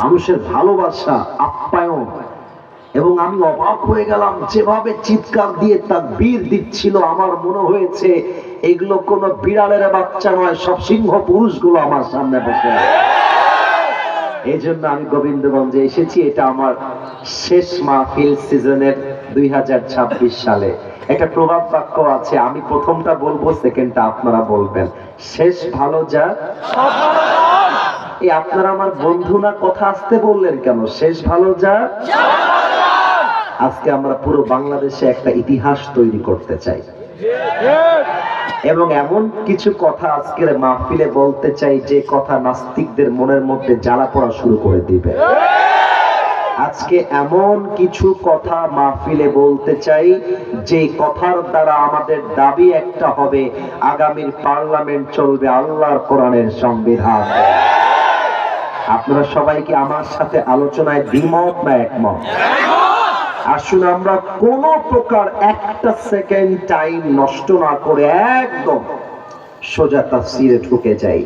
মানুষের ভালোবাসা, আপ্যায়ন, এবং আমি অবাক হয়ে গেলাম যেভাবে চিৎকার দিয়ে তাকবীর দিচ্ছিল। আমার মনে হয়েছে এগুলো কোনো বিড়ালের বাচ্চা নয়, সব সিংহ পুরুষগুলো আমার সামনে বসে আছে। এই জন্য আমি গোবিন্দগঞ্জে এসেছি। এটা আমার শেষ মাহফিল সিজনের 2026 সালে। একটা প্রবাদ বাক্য আছে, আমি প্রথমটা বলবো, সেকেন্ডটা আপনারা বলবেন। শেষ ভালো যা। এই আপনারা আমার বন্ধু না, কথা আসতে বললেন কেন? শেষ ভালো যা। আজকে আমরা পুরো বাংলাদেশে একটা ইতিহাস তৈরি করতে চাই, এবং এমন কিছু কথা আজকের মাহফিলে বলতে চাই যে কথা নাস্তিকদের মনের মধ্যে জ্বালা পড়া শুরু করে দিবে। আজকে এমন কিছু কথা মাহফিলে বলতে চাই যে কথার দ্বারা আমাদের দাবি একটা হবে, আগামীর পার্লামেন্ট চলবে আল্লাহর কোরআনের সংবিধান। আপনারা সবাই কি আমার সাথে আলোচনায় দ্বিমত না একমত? আসুন আমরা কোন প্রকার একটা সেকেন্ড টাইম নষ্ট না করে একদম সোজা তাফসীরে ঢুকে যাই।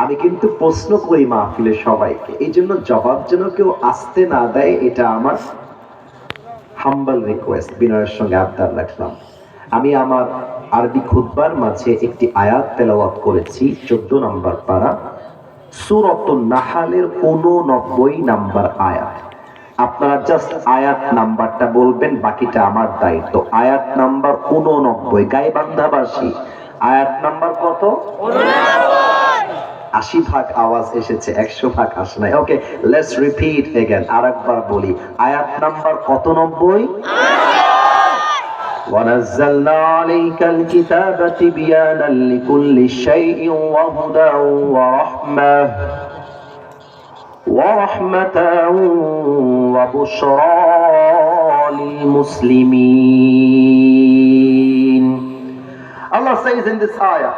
আমি কিন্তু প্রশ্ন করি মাহফিলে সবাইকে, এই জন্য জবাব যেন কেউ আসতে না দেয়, এটা আমার হাম্বল রিকোয়েস্ট, বিনয়ের সঙ্গে আবদার রাখলাম। আমি আমার আরবি খুতবার মাঝে একটি আয়াত তেলাওয়াত করেছি, 14 নম্বর পারা, সূরাতুন নাহলের 89 নম্বর আয়াত। আপনারা জাস্ট আয়াত নাম্বারটা বলবেন, বাকিটা আমার দায়িত্ব। আয়াত নাম্বার 89, গাইবান্ধাবাসী আয়াত নাম্বার কত? 80% আওয়াজ এসেছে, 100% আসে নাই। ওকে, লেটস রিপিট अगेन। আরেকবার বলি, আয়াত নাম্বার কত? 90। وَنَزَّلْنَا عَلَيْكَ الْكِتَابَ تِبْيَانًا لِكُلِّ شَيْءٍ وَهُدًى وَرَحْمَةً وَبُشْرَى لِلْمُسْلِمِينَ. Allah says in this ayah,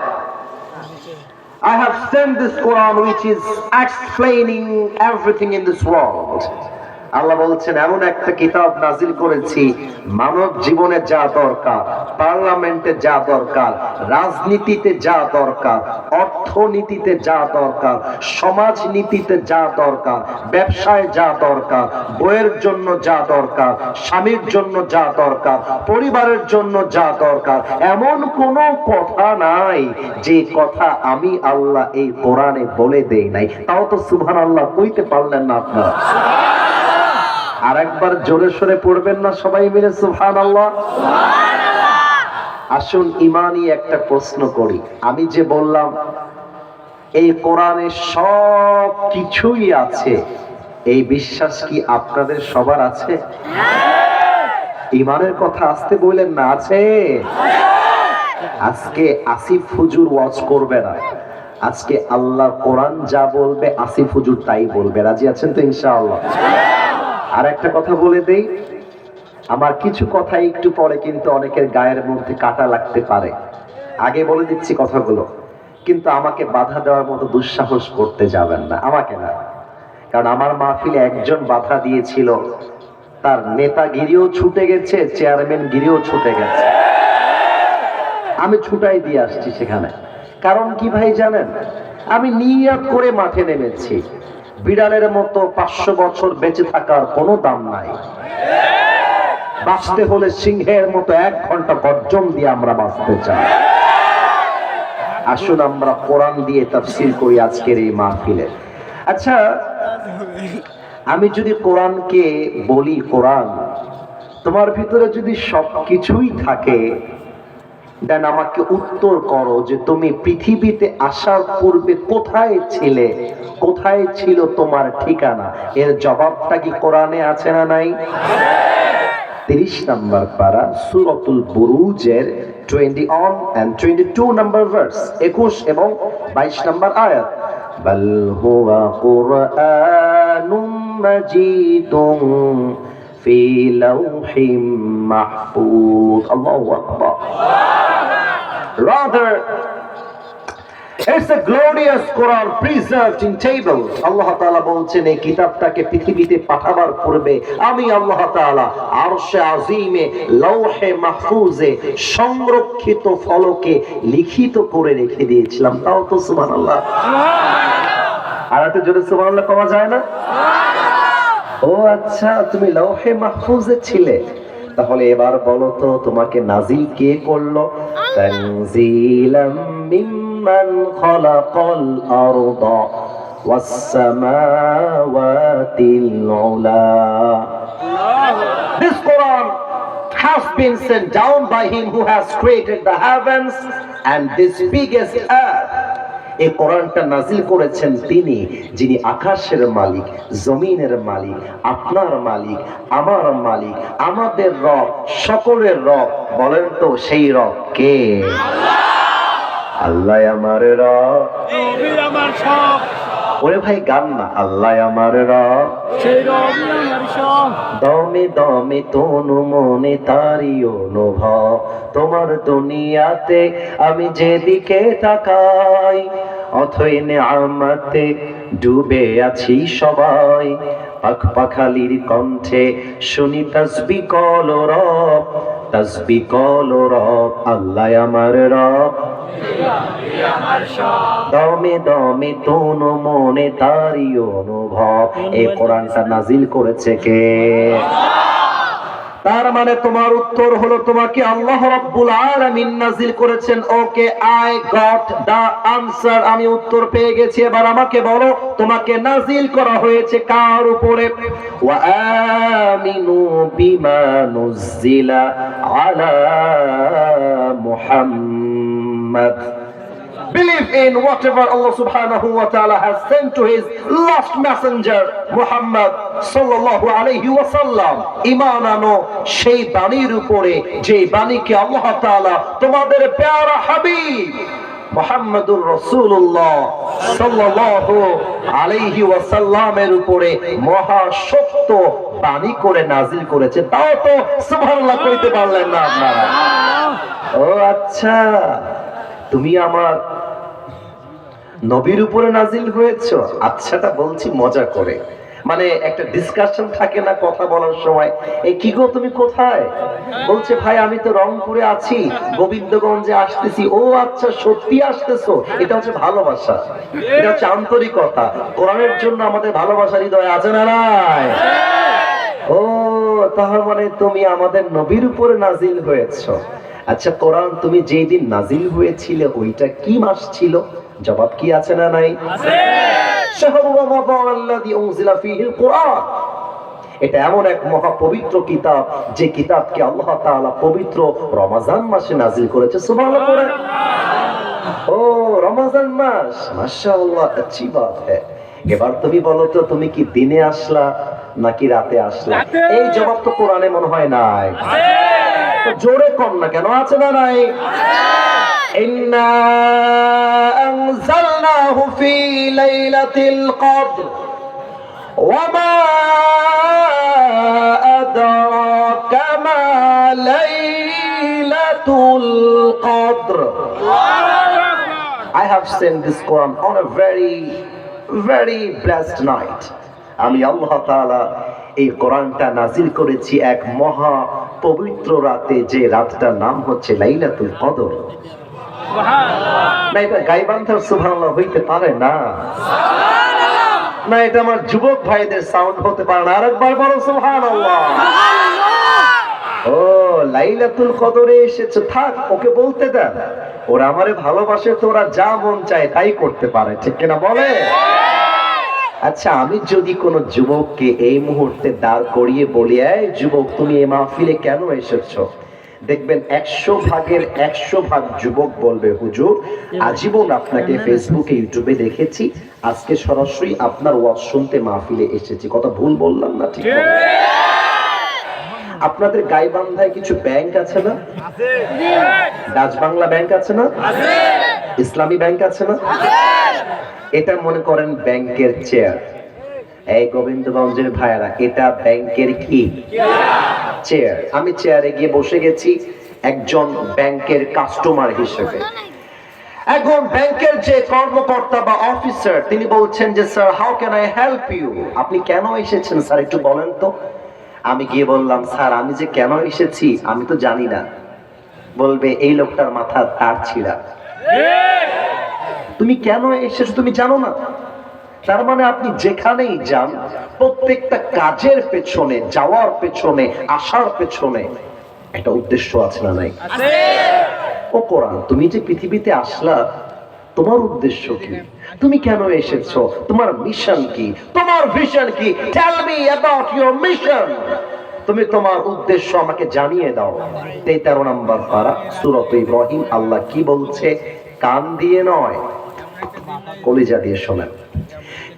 I have sent this Quran which is explaining everything in this world. আল্লাহ বলছেন এমন একটা কিতাব নাজিল করেছি, মানব জীবনে যা দরকার, পার্লামেন্টে যা দরকার, রাজনীতিতে যা দরকার, অর্থনীতিতে যা দরকার, সমাজনীতিতে যা দরকার, ব্যবসায় যা দরকার, বইয়ের জন্য যা দরকার, স্বামীর জন্য যা দরকার, পরিবারের জন্য যা দরকার, এমন কোনো কথা নাই যে কথা আমি আল্লাহ এই কোরআনে বলে দেই নাই। তাও তো সুবহানাল্লাহ কইতে পারলেন না আপনারা? আরেকবার জোরে সোরে পড়বেন না সবাই মিলে সুবহানাল্লাহ? আসুন ইমানি একটা প্রশ্ন করি। আমি যে বললাম এই কোরআনে সব কিছুই আছে, এই বিশ্বাস কি আপনাদের সবার আছে? ইমানের কথা আসতে বললেন না, আছে? আজকে আসিফ হুজুর ওয়াজ করবে না, আজকে আল্লাহ কোরআন যা বলবে আসিফ হুজুর তাই বলবে। রাজি আছেন তো ইনশাআল্লাহ? আর একটা কথা বলে দেই, আমার কিছু কথা একটু পরে কিন্তু অনেকের গায়ের মধ্যে কাটা লাগতে পারে, আগে বলে দিচ্ছি কথাগুলো, কিন্তু আমাকে বাধা দেওয়ার মতো দুঃসাহস করতে যাবেন না, আমাকে না। কারণ আমার মাহফিলে একজন বাধা দিয়েছিল, তার নেতাগিরিও ছুটে গেছে, চেয়ারম্যান গিরিও ছুটে গেছে, আমি ছুটাই দিয়ে আসছি সেখানে। কারণ কি ভাই জানেন, আমি নিয়ত করে মাঠে নেমেছি। বিড়ালের মতো 500 বছর বেঁচে থাকার কোনো দাম নাই, বাঁচতে হলে সিংহের মতো 1 ঘন্টা গর্জন দিয়ে আমরা বাঁচতে চাই। আসুন আমরা কোরআন দিয়ে তাফসীর করি আজকের এই মাহফিলে। আচ্ছা, আমি যদি কোরআনকে বলি, কোরআন তোমার ভিতরে যদি সবকিছুই থাকে, দেন আমাকে উত্তর করো যে তুমি পৃথিবীতে আসার পূর্বে কোথায় ছিলে, কোথায় ছিল তোমার ঠিকানা? এর জবাবটা কি কোরআনে আছে না নাই? 30 নম্বর পারা সূরাতুল বুরুজের 21 and 22 নম্বর ভার্স, 21 এবং 22 নম্বর আয়াত। বাল হুয়া কুরআনুম মাজিদুন ফি লাওহিম মাহফুজ। আল্লাহু আকবার। Rather, it's a glorious Quran preserved in tables. আল্লাহ তাআলা বলছেন এই কিতাবটাকে পৃথিবীতে পাঠাবার পূর্বে আমি আল্লাহ তাআলা আরশে আজিমে লৌহে মাহফুজে সংরক্ষিত ফলকে লিখিত করে রেখে দিয়েছিলাম। তাও তো সুবহানাল্লাহ। আর একটু জোরে সুবহানাল্লাহ কওয়া যায় না? ও আচ্ছা, তুমি লৌহে মাহফুজে ছিলে। তাহলে এবার বলো তো তোমাকে নাজিল কে করলো? তানজিলাম মিম্মান খালাকাল আরদা ওয়াস সামাওয়াতিল উলা। This Quran has been sent down by him who has created the heavens and this biggest earth. এই কোরআনটা নাজিল করেছেন তিনি, যিনি আকাশের মালিক, জমিনের মালিক, আপনার মালিক, আমার মালিক, আমাদের রব, সকলের রব। বলেন তো সেই রব কে? আল্লাহ আমার রব, নবী আমার সব। ওরে ভাই গান না, আল্লাহ আমার রব, সেই রবই আমার সব। দমে দমে তনু মনে তারি অনুভব, তোমার দুনিয়াতে আমি যেদিকে তাকাই, অথই নেয়ামতে ডুবে আছি সবাই। পাখ পাখালির কণ্ঠে শুনি তাসবিহ কল রব, তাসবিহ কল রব। আল্লাহ আমার রব, দমে দমে তনু মনে তারি অনুভব। এই কোরআনটা নাজিল করেছে কে? তার মানে তোমার উত্তর হলো তোমাকে আল্লাহ রাব্বুল আলামিন নাজিল করেছেন। ওকে, আই গট দা আনসার, আমি উত্তর পেয়ে গেছি। এবার আমাকে বলো তোমাকে নাজিল করা হয়েছে কার উপরে? ওয়া আমিনু বিমা নুজিলা আলা Muhammad. Believe in whatever Allah subhanahu wa ta'ala has sent to his last messenger Muhammad sallallahu alayhi wa sallam. ঈমান আনো সেই বাণীর উপরে যে বাণীকে আল্লাহ তাআলা তোমাদের প্যারা হাবিব মুহাম্মাদুর রাসূলুল্লাহ সাল্লাল্লাহু আলাইহি ওয়াসাল্লামের উপরে মহা সত্য বাণী করে নাজিল করেছে। তাও তো সুবহানাল্লাহ কইতে পারলেন না আপনারা। ও আচ্ছা, তুমি আমার নবীর উপরে নাজিল হয়েছো? আচ্ছাটা বলছি মজা করে, মানে একটা ডিসকাশন থাকে না কথা বলার সময়, এই কি গো তুমি কোথায়? বলছে ভাই আমি তো রংপুরে আছি, গোবিন্দগঞ্জে আসতেছি। ও আচ্ছা, সত্যি আসতেছো? এটা হচ্ছে ভালোবাসা, এটা হচ্ছে আন্তরিকতা। কোরআনের জন্য আমাদের ভালোবাসার হৃদয় আছে না নাই? ও তাহলে মানে তুমি আমাদের নবীর উপরে নাজিল হয়েছো। আচ্ছা, কোরআন তুমি যেই দিন নাজিল হয়েছিল ওইটা কি মাস ছিল? জবাব কি আছে না নাই? আছে। শাহরু রমাদান আল্লাযী উনজিলা ফীহিল কুরআন। এটা এমন এক মহা পবিত্র কিতাব যে কিতাবকে আল্লাহ তাআলা পবিত্র রমজান মাসে নাজিল করেছে। সুবহানাল্লাহ পড়ে। ও রমজান মাস, মাশাআল্লাহ, আচ্ছি বাত হ্যায়। এবার তুমি বলো তো তুমি কি দিনে আসলা নাকি রাতে আসলা? এই জবাব তো কোরআনে মনে হয় নাই। জোরে কম না কেন? আছে না নাই? ইন্না আনজালনাহু ফি লাইলাতিল কদর ওয়া মা আদরাকা মা লাইলাতুল কদর। I have sent this Quran on a very blessed night. আমি আল্লাহ তাআলা এই কোরআনটা নাজিল করেছি এক মহা পবিত্র রাতে, যে রাতটার নাম হচ্ছে লাইলাতুল কদর। না এটা গাইবান্ধার সুবহানাল্লাহ হইতে পারে না, না এটা আমার যুবক ভাইদের সাউন্ড হতে পারে না। আরেকবার বলো সুবহানাল্লাহ। ও লাইলাতুল কদরে এসেছে, থাক ওকে বলতে দেন, ওরা আমারে ভালোবাসে তো ওরা যা মন চায় তাই করতে পারে, ঠিক কিনা বলে? আচ্ছা, আমি যদি কোনো যুবককে এই মুহূর্তে দাঁড় করিয়ে বলি, এই যুবক তুমি এই মাহফিলে কেন এসেছো? দেখবেন 100 ভাগের 100 ভাগ যুবক বলবে হুজুর আজীবন আপনাকে ফেসবুকে ইউটিউবে দেখেছি, আজকে সরাসরি আপনার ওয়াজ শুনতে মাহফিলে এসেছি। কথা ভুল বললাম না? ঠিক আছে। আপনাদের গাইবান্ধায় কিছু ব্যাংক আছে না? আছে। ডাচ বাংলা ব্যাংক আছে না? আছে। ইসলামী ব্যাংক আছে না? আছে। এটা মনে করেন ব্যাংকের চেয়ার। এই গোবিন্দগঞ্জের ভাইরা, এটা ব্যাংকের কি চেয়ার। আমি চেয়ারে গিয়ে বসে গেছি একজন ব্যাংকের কাস্টমার হিসেবে। এখন ব্যাংকের যে কর্মকর্তা বা অফিসার তিনি বলছেন যে sir how can I help you? আপনি কেন এসেছেন স্যার একটু বলেন তো। আমি গিয়ে বললাম স্যার আমি যে কেন এসেছি আমি তো জানি না। বলবে এই লোকটার মাথা তার ছিঁড়া। তুমি কেন এসেছো তুমি জানো না? তার মানে আপনি যেখানেই যান, প্রত্যেকটা কাজের পেছনে, যাওয়ার পেছনে, আসার পেছনে একটা উদ্দেশ্য আছে না নাই? ও কোরআন, তুমি যে পৃথিবীতে আসলা, তোমার উদ্দেশ্য কি? তুমি কেন এসেছো? তোমার মিশন কি? তোমার ভিশন কি? Tell me about your mission. তুমি তোমার উদ্দেশ্য আমাকে জানিয়ে দাও। 13 নম্বর পারা সূরা ইব্রাহিম। আল্লাহ কি বলছে? কান দিয়ে নয়, কলিজা দিয়ে শোনেন।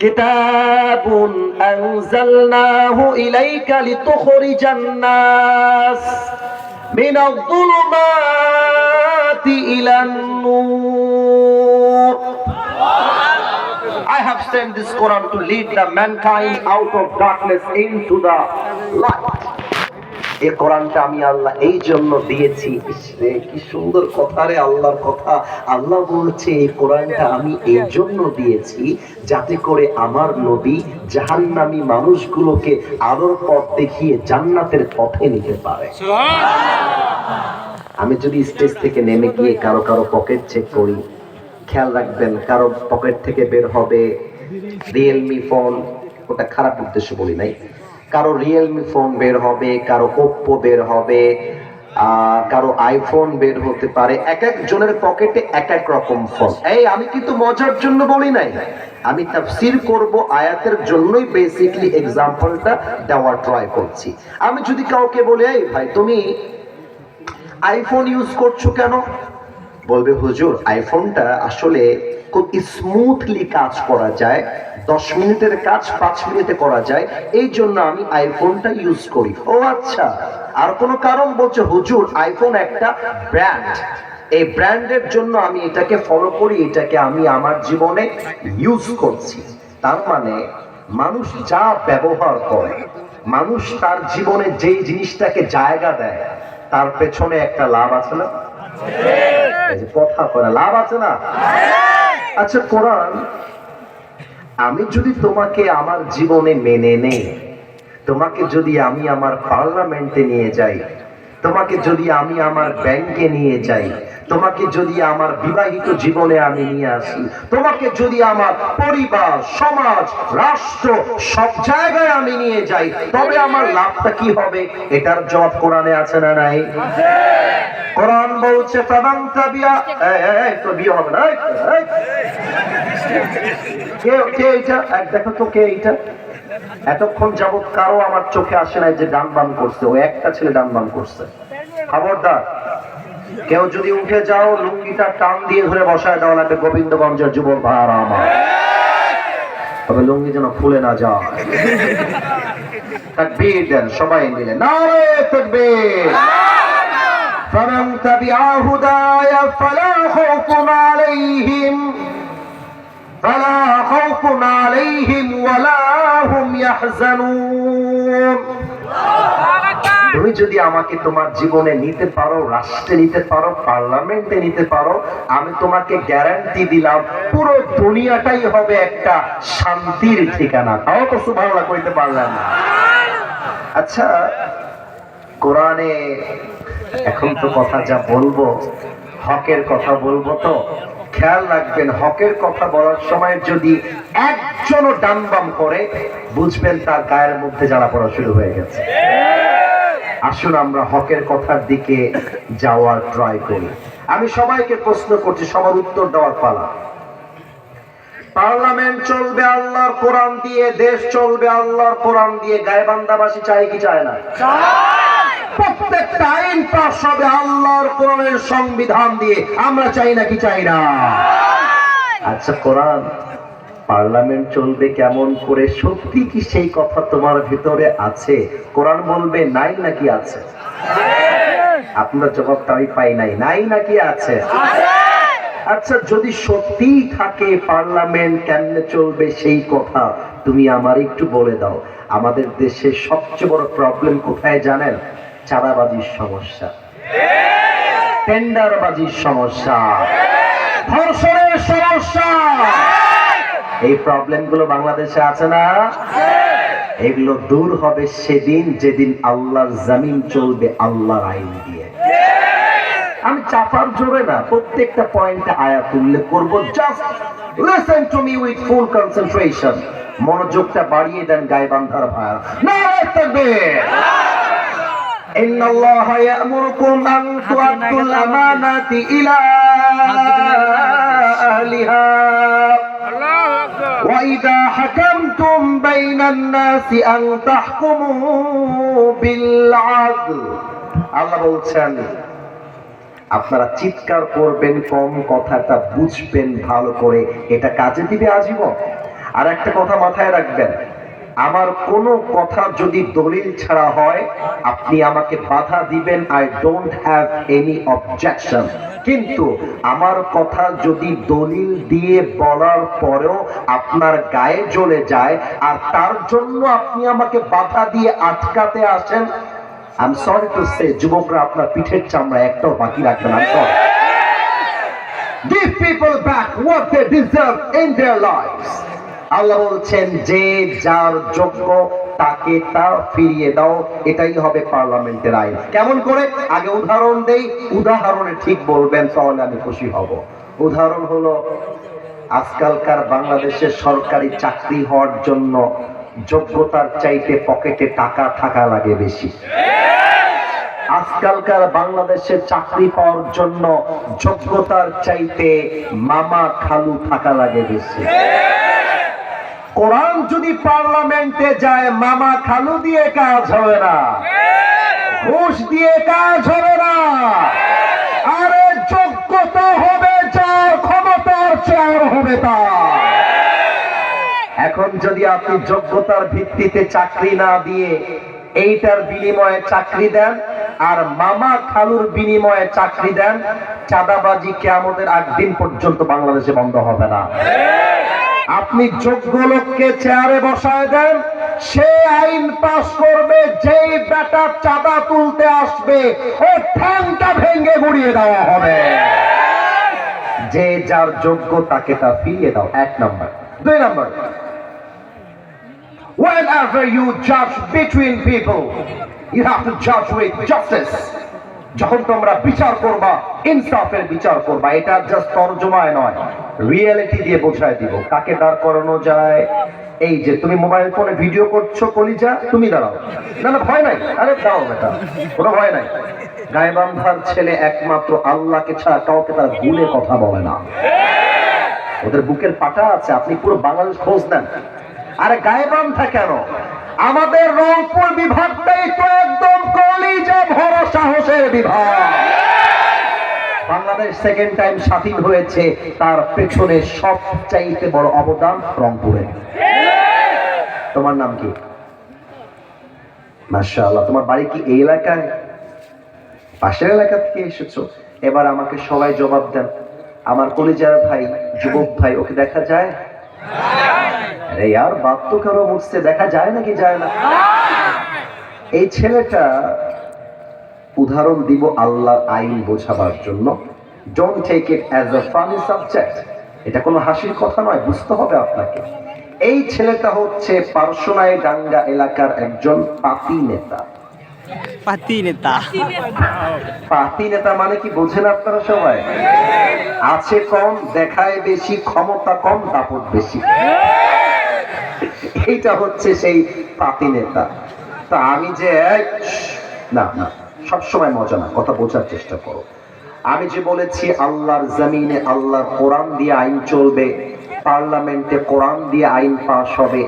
কিতাবুন আনজালনাহু ইলাইকা লিতুখরিজান নাস মিনাল যুলুমাতি ইলান নূর। I have sent this Quran to lead the mankind out of darkness into the light. এই কোরআনটা আমি আল্লাহ এই জন্য দিয়েছি। কি সুন্দর কথা রে, আল্লাহর কথা। আল্লাহ বলছে এই কোরআনটা আমি এই জন্য দিয়েছি যাতে করে আমার নবী জাহান্নামী মানুষগুলোকে আলোর পথ দেখিয়ে জান্নাতের পথে নিতে পারে। আমি যদি স্টেজ থেকে নেমে গিয়ে কারো কারো পকেট চেক করি, খেয়াল রাখবেন কারো পকেট থেকে বের হবে রিয়েলমি ফোন, ওটা খারাপ উদ্দেশ্য বলি নাই, কারো রিয়েলমি ফোন বের হবে, কারো ওপ্পো বের হবে, কারো আইফোন বের হতে পারে। এক এক জনের পকেটে এক এক রকম ফোন। এই আমি কিন্তু মজার জন্য বলি নাই, আমি তাফসীর করব আয়াতের জন্যই বেসিক্যালি এক্সাম্পলটা দেওয়ার ট্রাই করছি। আমি যদি কাউকে বলি, এই ভাই তুমি আইফোন ইউজ করছো কেন? বলবে হুজুর আইফোনটা আসলে খুব স্মুথলি কাজ করা যায়, 10 মিনিটের কাজ 5 মিনিটে করা যায়, এই জন্য আমি আইফোনটা ইউজ করি। ও আচ্ছা, আর কোনো কারণ? বলছে হুজুর আইফোন একটা ব্র্যান্ড, এই ব্র্যান্ডের জন্য আমি এটাকে ফলো করি, এটাকে আমি আমার জীবনে ইউজ করছি। তার মানে মানুষ যা ব্যবহার করে, মানুষ তার জীবনে যেই জিনিসটাকে জায়গা দেয়, তার পেছনে একটা লাভ আছে না? কথা করে লাভ আছে না? আচ্ছা কোরআন, আমি যদি তোমাকে আমার জীবনে মেনে নেই, তোমাকে যদি আমি আমার পার্লামেন্টে নিয়ে যাই, তোমাকে যদি আমি আমার ব্যাংকে নিয়ে যাই, তোমাকে যদি আমার বিবাহিত জীবনে আমি নিয়ে আসি, তোমাকে যদি আমার পরিবার, সমাজ, রাষ্ট্র সব জায়গায় আমি নিয়ে যাই, তবে আমার লাভটা কি হবে? এটার জবাব কোরআনে আছে না নাই? কোরআন বলছে ফামান তাবিয়া, তো বিয়ে হবে না। কে এটা? দেখো তো কে এটা? এতক্ষণ যাবত কারো আমার চোখে আসে নাই যে ডান বাম করছে। ও একটা ছেলে ডান বাম করছে। খবরদার, কেউ যদি উঠে যাও লুঙ্গিটা টান দিয়ে ধরে বসায় দেওয়া লাগবে। গোবিন্দগঞ্জের যুবক ভাইরা আমার, তবে লুঙ্গি যেন খুলে না যায়। তাকবীর দেন সবাই মিলে, নারে তাকবীর। ফামান তাবিআ হুদায়া ফালা খাউফুন আলাইহিম ওয়ালা হুম ইয়াহজানুন। তুমি যদি আমাকে তোমার জীবনে নিতে পারো, রাষ্ট্রে নিতে পারো, পার্লামেন্টে নিতে পারো, আমি তোমাকে গ্যারান্টি দিলাম পুরো দুনিয়াটাই হবে একটা শান্তির ঠিকানা। তাও তো সুবহানাল্লাহ কইতে পারলাম না। আচ্ছা কোরআনে এখন তো কথা যা বলবো হকের কথা বলবো, তো খেয়াল রাখবেন হকের কথা বলার সময় যদি একজনও ডান বাম করে, বুঝবেন তার গায়ের মধ্যে জ্বালা পড়া শুরু হয়ে গেছে। আসুন আমরা হকের কথার দিকে যাওয়ার ট্রাই করি। আমি সবাইকে প্রশ্ন করছি, সবার উত্তর দেওয়ার পালা। পার্লামেন্ট চলবে আল্লাহর কোরআন দিয়ে, দেশ চলবে আল্লাহর কোরআন দিয়ে, গায়বান্দাবাসী চাই কি চায় না? প্রত্যেকটা আইন পাস হবে আল্লাহর কোরআনের সংবিধান দিয়ে, আমরা চাই নাকি চাই না? আচ্ছা কোরআন, পার্লামেন্ট চলবে কেমন করে? সত্যি কি সেই কথা তোমার ভিতরে আছে? কোরআন বলবে নাই নাকি আছে? আপনার জবাবটা আমি পাই নাই। নাই নাকি আছে? আচ্ছা যদি সত্যি থাকে পার্লামেন্ট কেমনে চলবে সেই কথা তুমি আমার একটু বলে দাও। আমাদের দেশে সবচেয়ে বড় প্রবলেম কোথায় জানেন? চাঁদাবাজির সমস্যা, টেন্ডারবাজির সমস্যা, ধর্ষণের সমস্যা। এই প্রবলেম গুলো বাংলাদেশে আছে না? এগুলো দূর হবে সেদিন যেদিন আল্লাহর জমিন চলবে আল্লাহর আইন দিয়ে। আমি চাপার জোরে না, প্রত্যেকটা পয়েন্টে আয়াত উল্লেখ করবো, just Listen to me with full concentration. মনোযোগটা বাড়িয়ে দেন গায়বান্ধার ভাইরা। নারে তাকবীর। إن الله يأمركم أن تؤدوا الأمانات إلى أهلها وإذا حكمتم بين الناس أن تحكموا بالعدل আল্লাহ বলছেন আপনারা চিৎকার করবেন কম, কথাটা বুঝবেন ভালো করে, এটা কাজে দিবে আজীবন। আর একটা কথা মাথায় রাখবেন, আমার কোনো কথা যদি দলিল ছাড়া হয় আপনি আমাকে বাধা দিবেন, I don't have any objection. কিন্তু আমার কথা যদি দলিল দিয়ে বলার পরেও আপনার গায়ে জ্বলে যায় আর তার জন্য আপনি আমাকে বাধা দিয়ে আটকাতে আসেন, I am sorry to say, যুবকরা আপনার পিঠের চামড়া একটাও বাকি রাখবেন। I am sorry. Give people back what they deserve in their lives. আল্লাহ বলছেন যে যার যোগ্য তাকে তা ফিরিয়ে দাও, এটাই হবে পার্লামেন্টের আইন। কেমন করে? আগে উদাহরণ দেই, উদাহরণে ঠিক বলবেন তাহলে আমি খুশি হব। উদাহরণ হলো আজকালকার বাংলাদেশের সরকারি চাকরি হওয়ার জন্য যোগ্যতার চাইতে পকেটে টাকা থাকা লাগে বেশি। আজকালকার বাংলাদেশের চাকরি পাওয়ার জন্য যোগ্যতার চাইতে মামা খালু থাকা লাগে বেশি। কোরআন যদি পার্লামেন্টে যায় মামা খালু দিয়ে কাজ হবে না, ঘুষ দিয়ে কাজ হবে না, আরে যোগ্যতা হবে যার, ক্ষমতার চেয়ার হবে তার। এখন যদি আপনি যোগ্যতার ভিত্তিতে চাকরি না দিয়ে এইটার বিনিময়ে চাকরি দেন আর মামা খালুর বিনিময়ে চাকরি দেন, চাঁদাবাজি কিয়ামতের আগ দিন পর্যন্ত বাংলাদেশে বন্ধ হবে না। আপনি যোগ্য লোককে চেয়ারে বসায় দেন, সে আইন পাস করবে, যেই বেটা চাঁদা তুলতে আসবে ও ঠ্যাংটা ভেঙে গুড়িয়ে দেওয়া হবে। যে যার যোগ্য তাকে তা ফিরিয়ে দাও, 1 নম্বর। 2 নম্বর, whenever you judge between people you have to judge with justice. যখন তোমরা বিচার করবা ইনসাফের বিচার করবা। এটা জাস্ট তরজমায় নয়, রিয়েলিটি দিয়ে বোঝায় দিব। কাকে দাঁড় করানো যায়? এই যে তুমি মোবাইল ফোনে ভিডিও করছো, কলিজা তুমি দাঁড়াও। না না ভয় নাই, আরে দাও বেটা, কোনো ভয় নাই। গায়বান্ধার ছেলে একমাত্র আল্লাহকে ছাড়া কাউকে তারা ভুলে কথা বলে না। ওদের বুকের পাটা আছে, আপনি পুরো বাংলাদেশ খোঁজ নেন। আরে গায়বান্ধা কেন? আমাদের রংপুর বিভাগটাই তো একদম কলিজা ভরা সাহসের বিভাগ। বাংলাদেশ সেকেন্ড টাইম স্বাধীন হয়েছে, তার পেছনে সবচাইতে বড় অবদান রংপুরের। তোমার নাম কি? মাশাআল্লাহ। তোমার বাড়ি কি এই এলাকায়? পাশের এলাকা থেকে এসেছো? এবার আমাকে সবাই জবাব দেন, আমার কলিজার ভাই, যুবক ভাই, ওকে দেখা যায়? আরে यार बात तो करो मुझसे, দেখা যায় নাকি যায় না? এই ছেলেটা উদাহরণ দিব আল্লাহর আইন বোঝাবার জন্য। Don't take it as a funny subject, এটা কোনো হাসির কথা নয়, বুঝতে হবে আপনাকে। এই ছেলেটা হচ্ছে পারসোনায় ডাঙ্গা এলাকার একজন পাতি নেতা। পাতি নেতা, পাতি নেতা মানে কি বোঝেন আপনারা সবাই? আছে কম, দেখায় বেশি, ক্ষমতা কম, দাপট বেশি। এইটা হচ্ছে সেই পাতি নেতা। তা আমি যে না না, সবসময় মজা না, কথা বোঝার চেষ্টা করো। আমি যে বলেছি আল্লাহর জমিনে আল্লাহর কোরআন দিয়ে আইন চলবে, পার্লামেন্টে কোরআন দিয়ে আইন পাস হবে,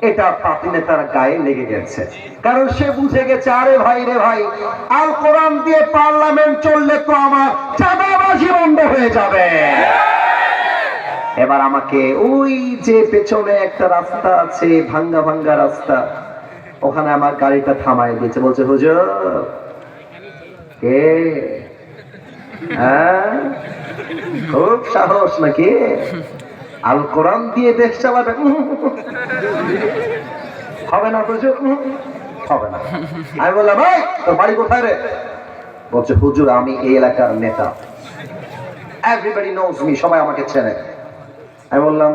এটা পাতি নেতার গায়ে লেগে গেছে। কারণ সে বুঝে গেছে, আরে ভাই রে ভাই, আল কোরআন দিয়ে পার্লামেন্ট চললে তো আমার চাঁদাবাজি বন্ধ হয়ে যাবে। এবার আমাকে ওই যে পেছনে একটা রাস্তা আছে, ভাঙ্গা ভাঙ্গা রাস্তা, ওখানে আমার গাড়িটা থামায় দিয়েছে। বলছে, হুজুর কে? হ্যাঁ, খুব সাহস নাকি? আল কোরআন দিয়ে দেশ চালাবে? হবে না হুজুর, হবে না। আমি বললাম, ভাই তোর বাড়ি কোথায় রে? বলছে, হুজুর আমি এই এলাকার নেতা, এভরিবডি নোজ মি, সবাই আমাকে চেনে। আমি বললাম,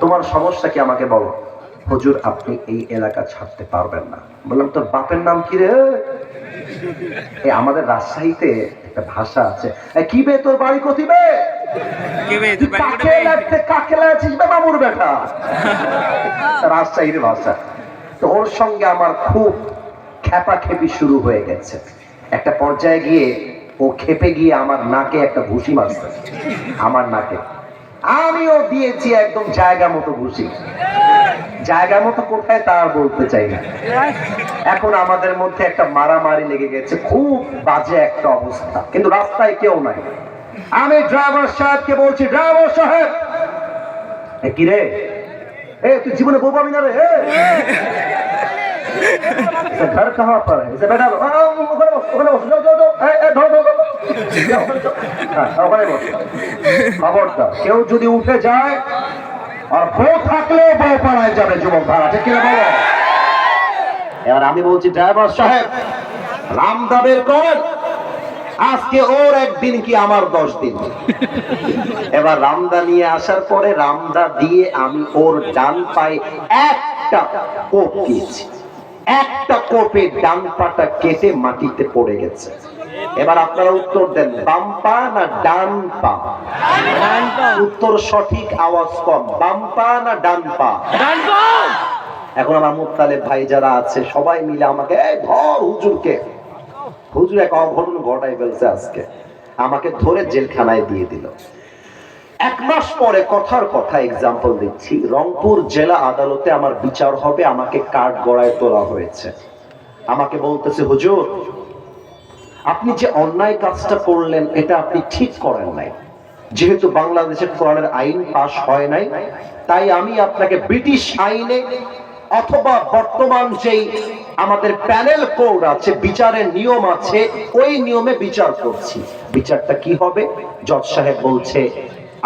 তোমার সমস্যা কি আমাকে বলো। হুজুর আপনি এই এলাকা ছাড়তে পারবেন না। বললাম, তোর বাপের নাম কি রে? আমাদের রাজশাহীতে একটা ভাষা আছে, কি বে তোর বাড়ি কোথি বে? তুই কাকে লাগছিস বে বাবুর বেটা? রাজশাহীর ভাষা। তো ওর সঙ্গে আমার খুব খেপাখেপি শুরু হয়ে গেছে। একটা পর্যায়ে গিয়ে ও খেপে গিয়ে আমার নাকে একটা ঘুষি মারছে, আমার নাকে। আমিও দিয়েছি একদম জায়গা মতো ঘুষি। জায়গা মতো কোথায় তা আর বলতে চাই না। এখন আমাদের মধ্যে একটা মারামারি লেগে গেছে, খুব বাজে একটা অবস্থা, কিন্তু রাস্তায় কেউ নাই। আমি ড্রাইভার সাহেবকে বলছি, ড্রাইভার সাহেব, কি রে, তুই জীবনে বউ পাবি না রে? ঘর কাহা পর है? इसे बैठा लो, ওখানে বসো, যাও যাও, ওখানে বসো। খবরদার কেউ যদি উঠে যায় আর বউ থাকলেও বউ পালায় যাবে, যুবক ভাড়া, ঠিক কিনা বলো? এবার আমি বলছি, ড্রাইভার সাহেব রামদা বের করেন, আজকে ওর একদিন কি আমার 10 দিন। এবার রামদা নিয়ে আসার পরে রামদা দিয়ে আমি ওর ডান পায়ে একটা কোপ দিয়েছি। একটা কোপে ডান পাটা কেটে মাটিতে পড়ে গেছে। এবার আপনারা উত্তর দেন, বাম পা না ডান পা? উত্তর সঠিক, আওয়াজ কম। বাম পা না ডান পা? এখন আমার মুত্তালেব ভাই যারা আছে সবাই মিলে আমাকে, ধর হুজুরকে। হুজুর এক অঘটন ঘটাই ফেলছে আজকে, আমাকে ধরে জেলখানায় দিয়ে দিল। 1 মাস পরে, কথার কথা এক্সাম্পল দিচ্ছি, রংপুর জেলা আদালতে আমার বিচার হবে। আমাকে কাঠগড়ায় তোলা হয়েছে। আমাকে বলতেছে, হুজুর আপনি যে অন্যায় কাজটা করলেন এটা আপনি ঠিক করেন নাই। যেহেতু বাংলাদেশের কোরআনের আইন পাশ হয় নাই, তাই আমি আপনাকে ব্রিটিশ আইনে অথবা বর্তমান যেই আমাদের প্যানেল কোড আছে, বিচারের নিয়ম আছে, ওই নিয়মে বিচার করছি। বিচারটা কি হবে? জজ সাহেব বলছে,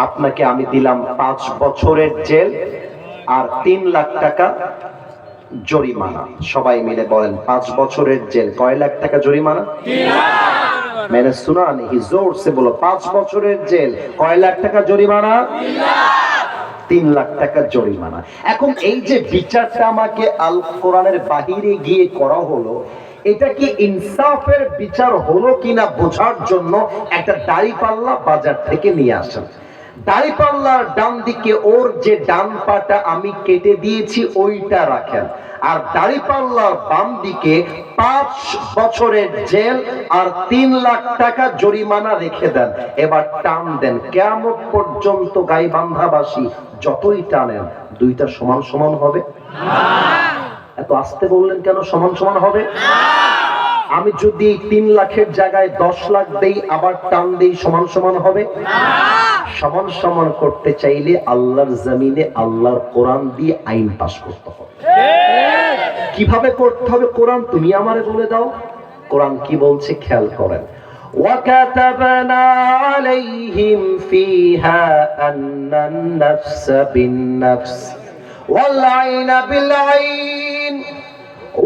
আপনাকে আমি দিলাম 5 বছরের জেল আর 3 লাখ টাকা জরিমানা। সবাই মিলে বলেন, 5 বছরের জেল, কয় লাখ টাকা জরিমানা? मैंने सुना नहीं, जोर से बोलो, 5 বছরের জেল, কয় লাখ টাকা জরিমানা? 3 লাখ টাকা জরিমানা। এখন এই যে বিচারটা আমাকে আল কোরআনের বাহিরে গিয়ে করা হলো, এটা কি ইনসাফের বিচার হলো কিনা বোঝার জন্য একটা দাড়িপাল্লা বাজার থেকে নিয়ে আসেন। দাড়িপাল্লার ডান দিকে ওর যে ডান পাটা আমি কেটে দিয়েছি ওইটা রাখেন, আর দাড়িপাল্লার বাম দিকে 5 বছরের জেল আর 3 লাখ টাকা জরিমানা রেখে দেন। এবার টান দেন, কিয়ামত পর্যন্ত গাইবান্ধাবাসী যতই টানেন, দুইটা সমান সমান হবে? এত আস্তে বললেন কেন? সমান সমান হবে? আমি যদি 3 লাখের জায়গায় 10 লাখ দেই, আবার টান দেই, সমান সমান হবে? সমান সমান করতে চাইলে আল্লাহর জমিনে আল্লাহর কোরআন দিয়ে আইন পাশ করতে হবে। কিভাবে করতে হবে কোরআন তুমি আমারে বলে দাও। কোরআন কি বলছে খেয়াল করেন, وَكَتَبْنَا عَلَيْهِمْ فِيهَا أَنَّ النَّفْسَ بِالنَّفْسِ وَالْعَيْنَ بِالْعَيْنِ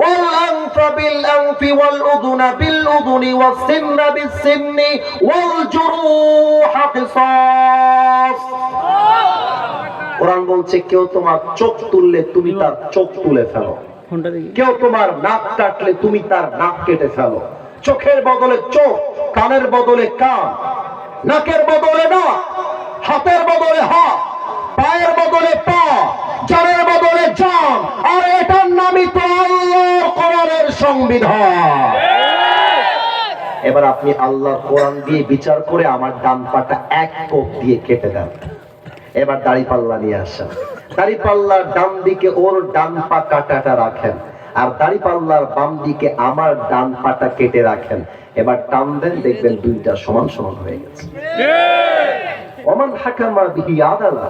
والأنف بالأنف والأذن بالأذن والسن بالسن والجروح قصاص। কোরআন বলছে, কেউ তোমার চোখ তুললে তুমি তার চোখ তুলে ফেলো, কেউ তোমার নাক কাটলে তুমি তার নাক কেটে ফেলো। চোখের বদলে চোখ, কানের বদলে কান, নাকের বদলে নাক, হাতের বদলে হাত, পায়ের বদলে পা, জানের বদলে জান। আর এটার নামই তো আল্লাহর কোরআনের সংবিধান। এবার আপনি আল্লাহর কোরআন দিয়ে বিচার করে আমার ডান পাটা এক কোপ দিয়ে কেটে দেন। এবার দাড়িপাল্লা নিয়ে আসেন, দাড়িপাল্লার ডান দিকে ওর ডান পা কাটাটা রাখেন, আর দাড়িপাল্লার বাম দিকে আমার ডান পাটা কেটে রাখেন। এবার টান দেন, দেখবেন দুইটা সমান সমান হয়ে গেছে। ওমান হাকামা বিহি আদালা,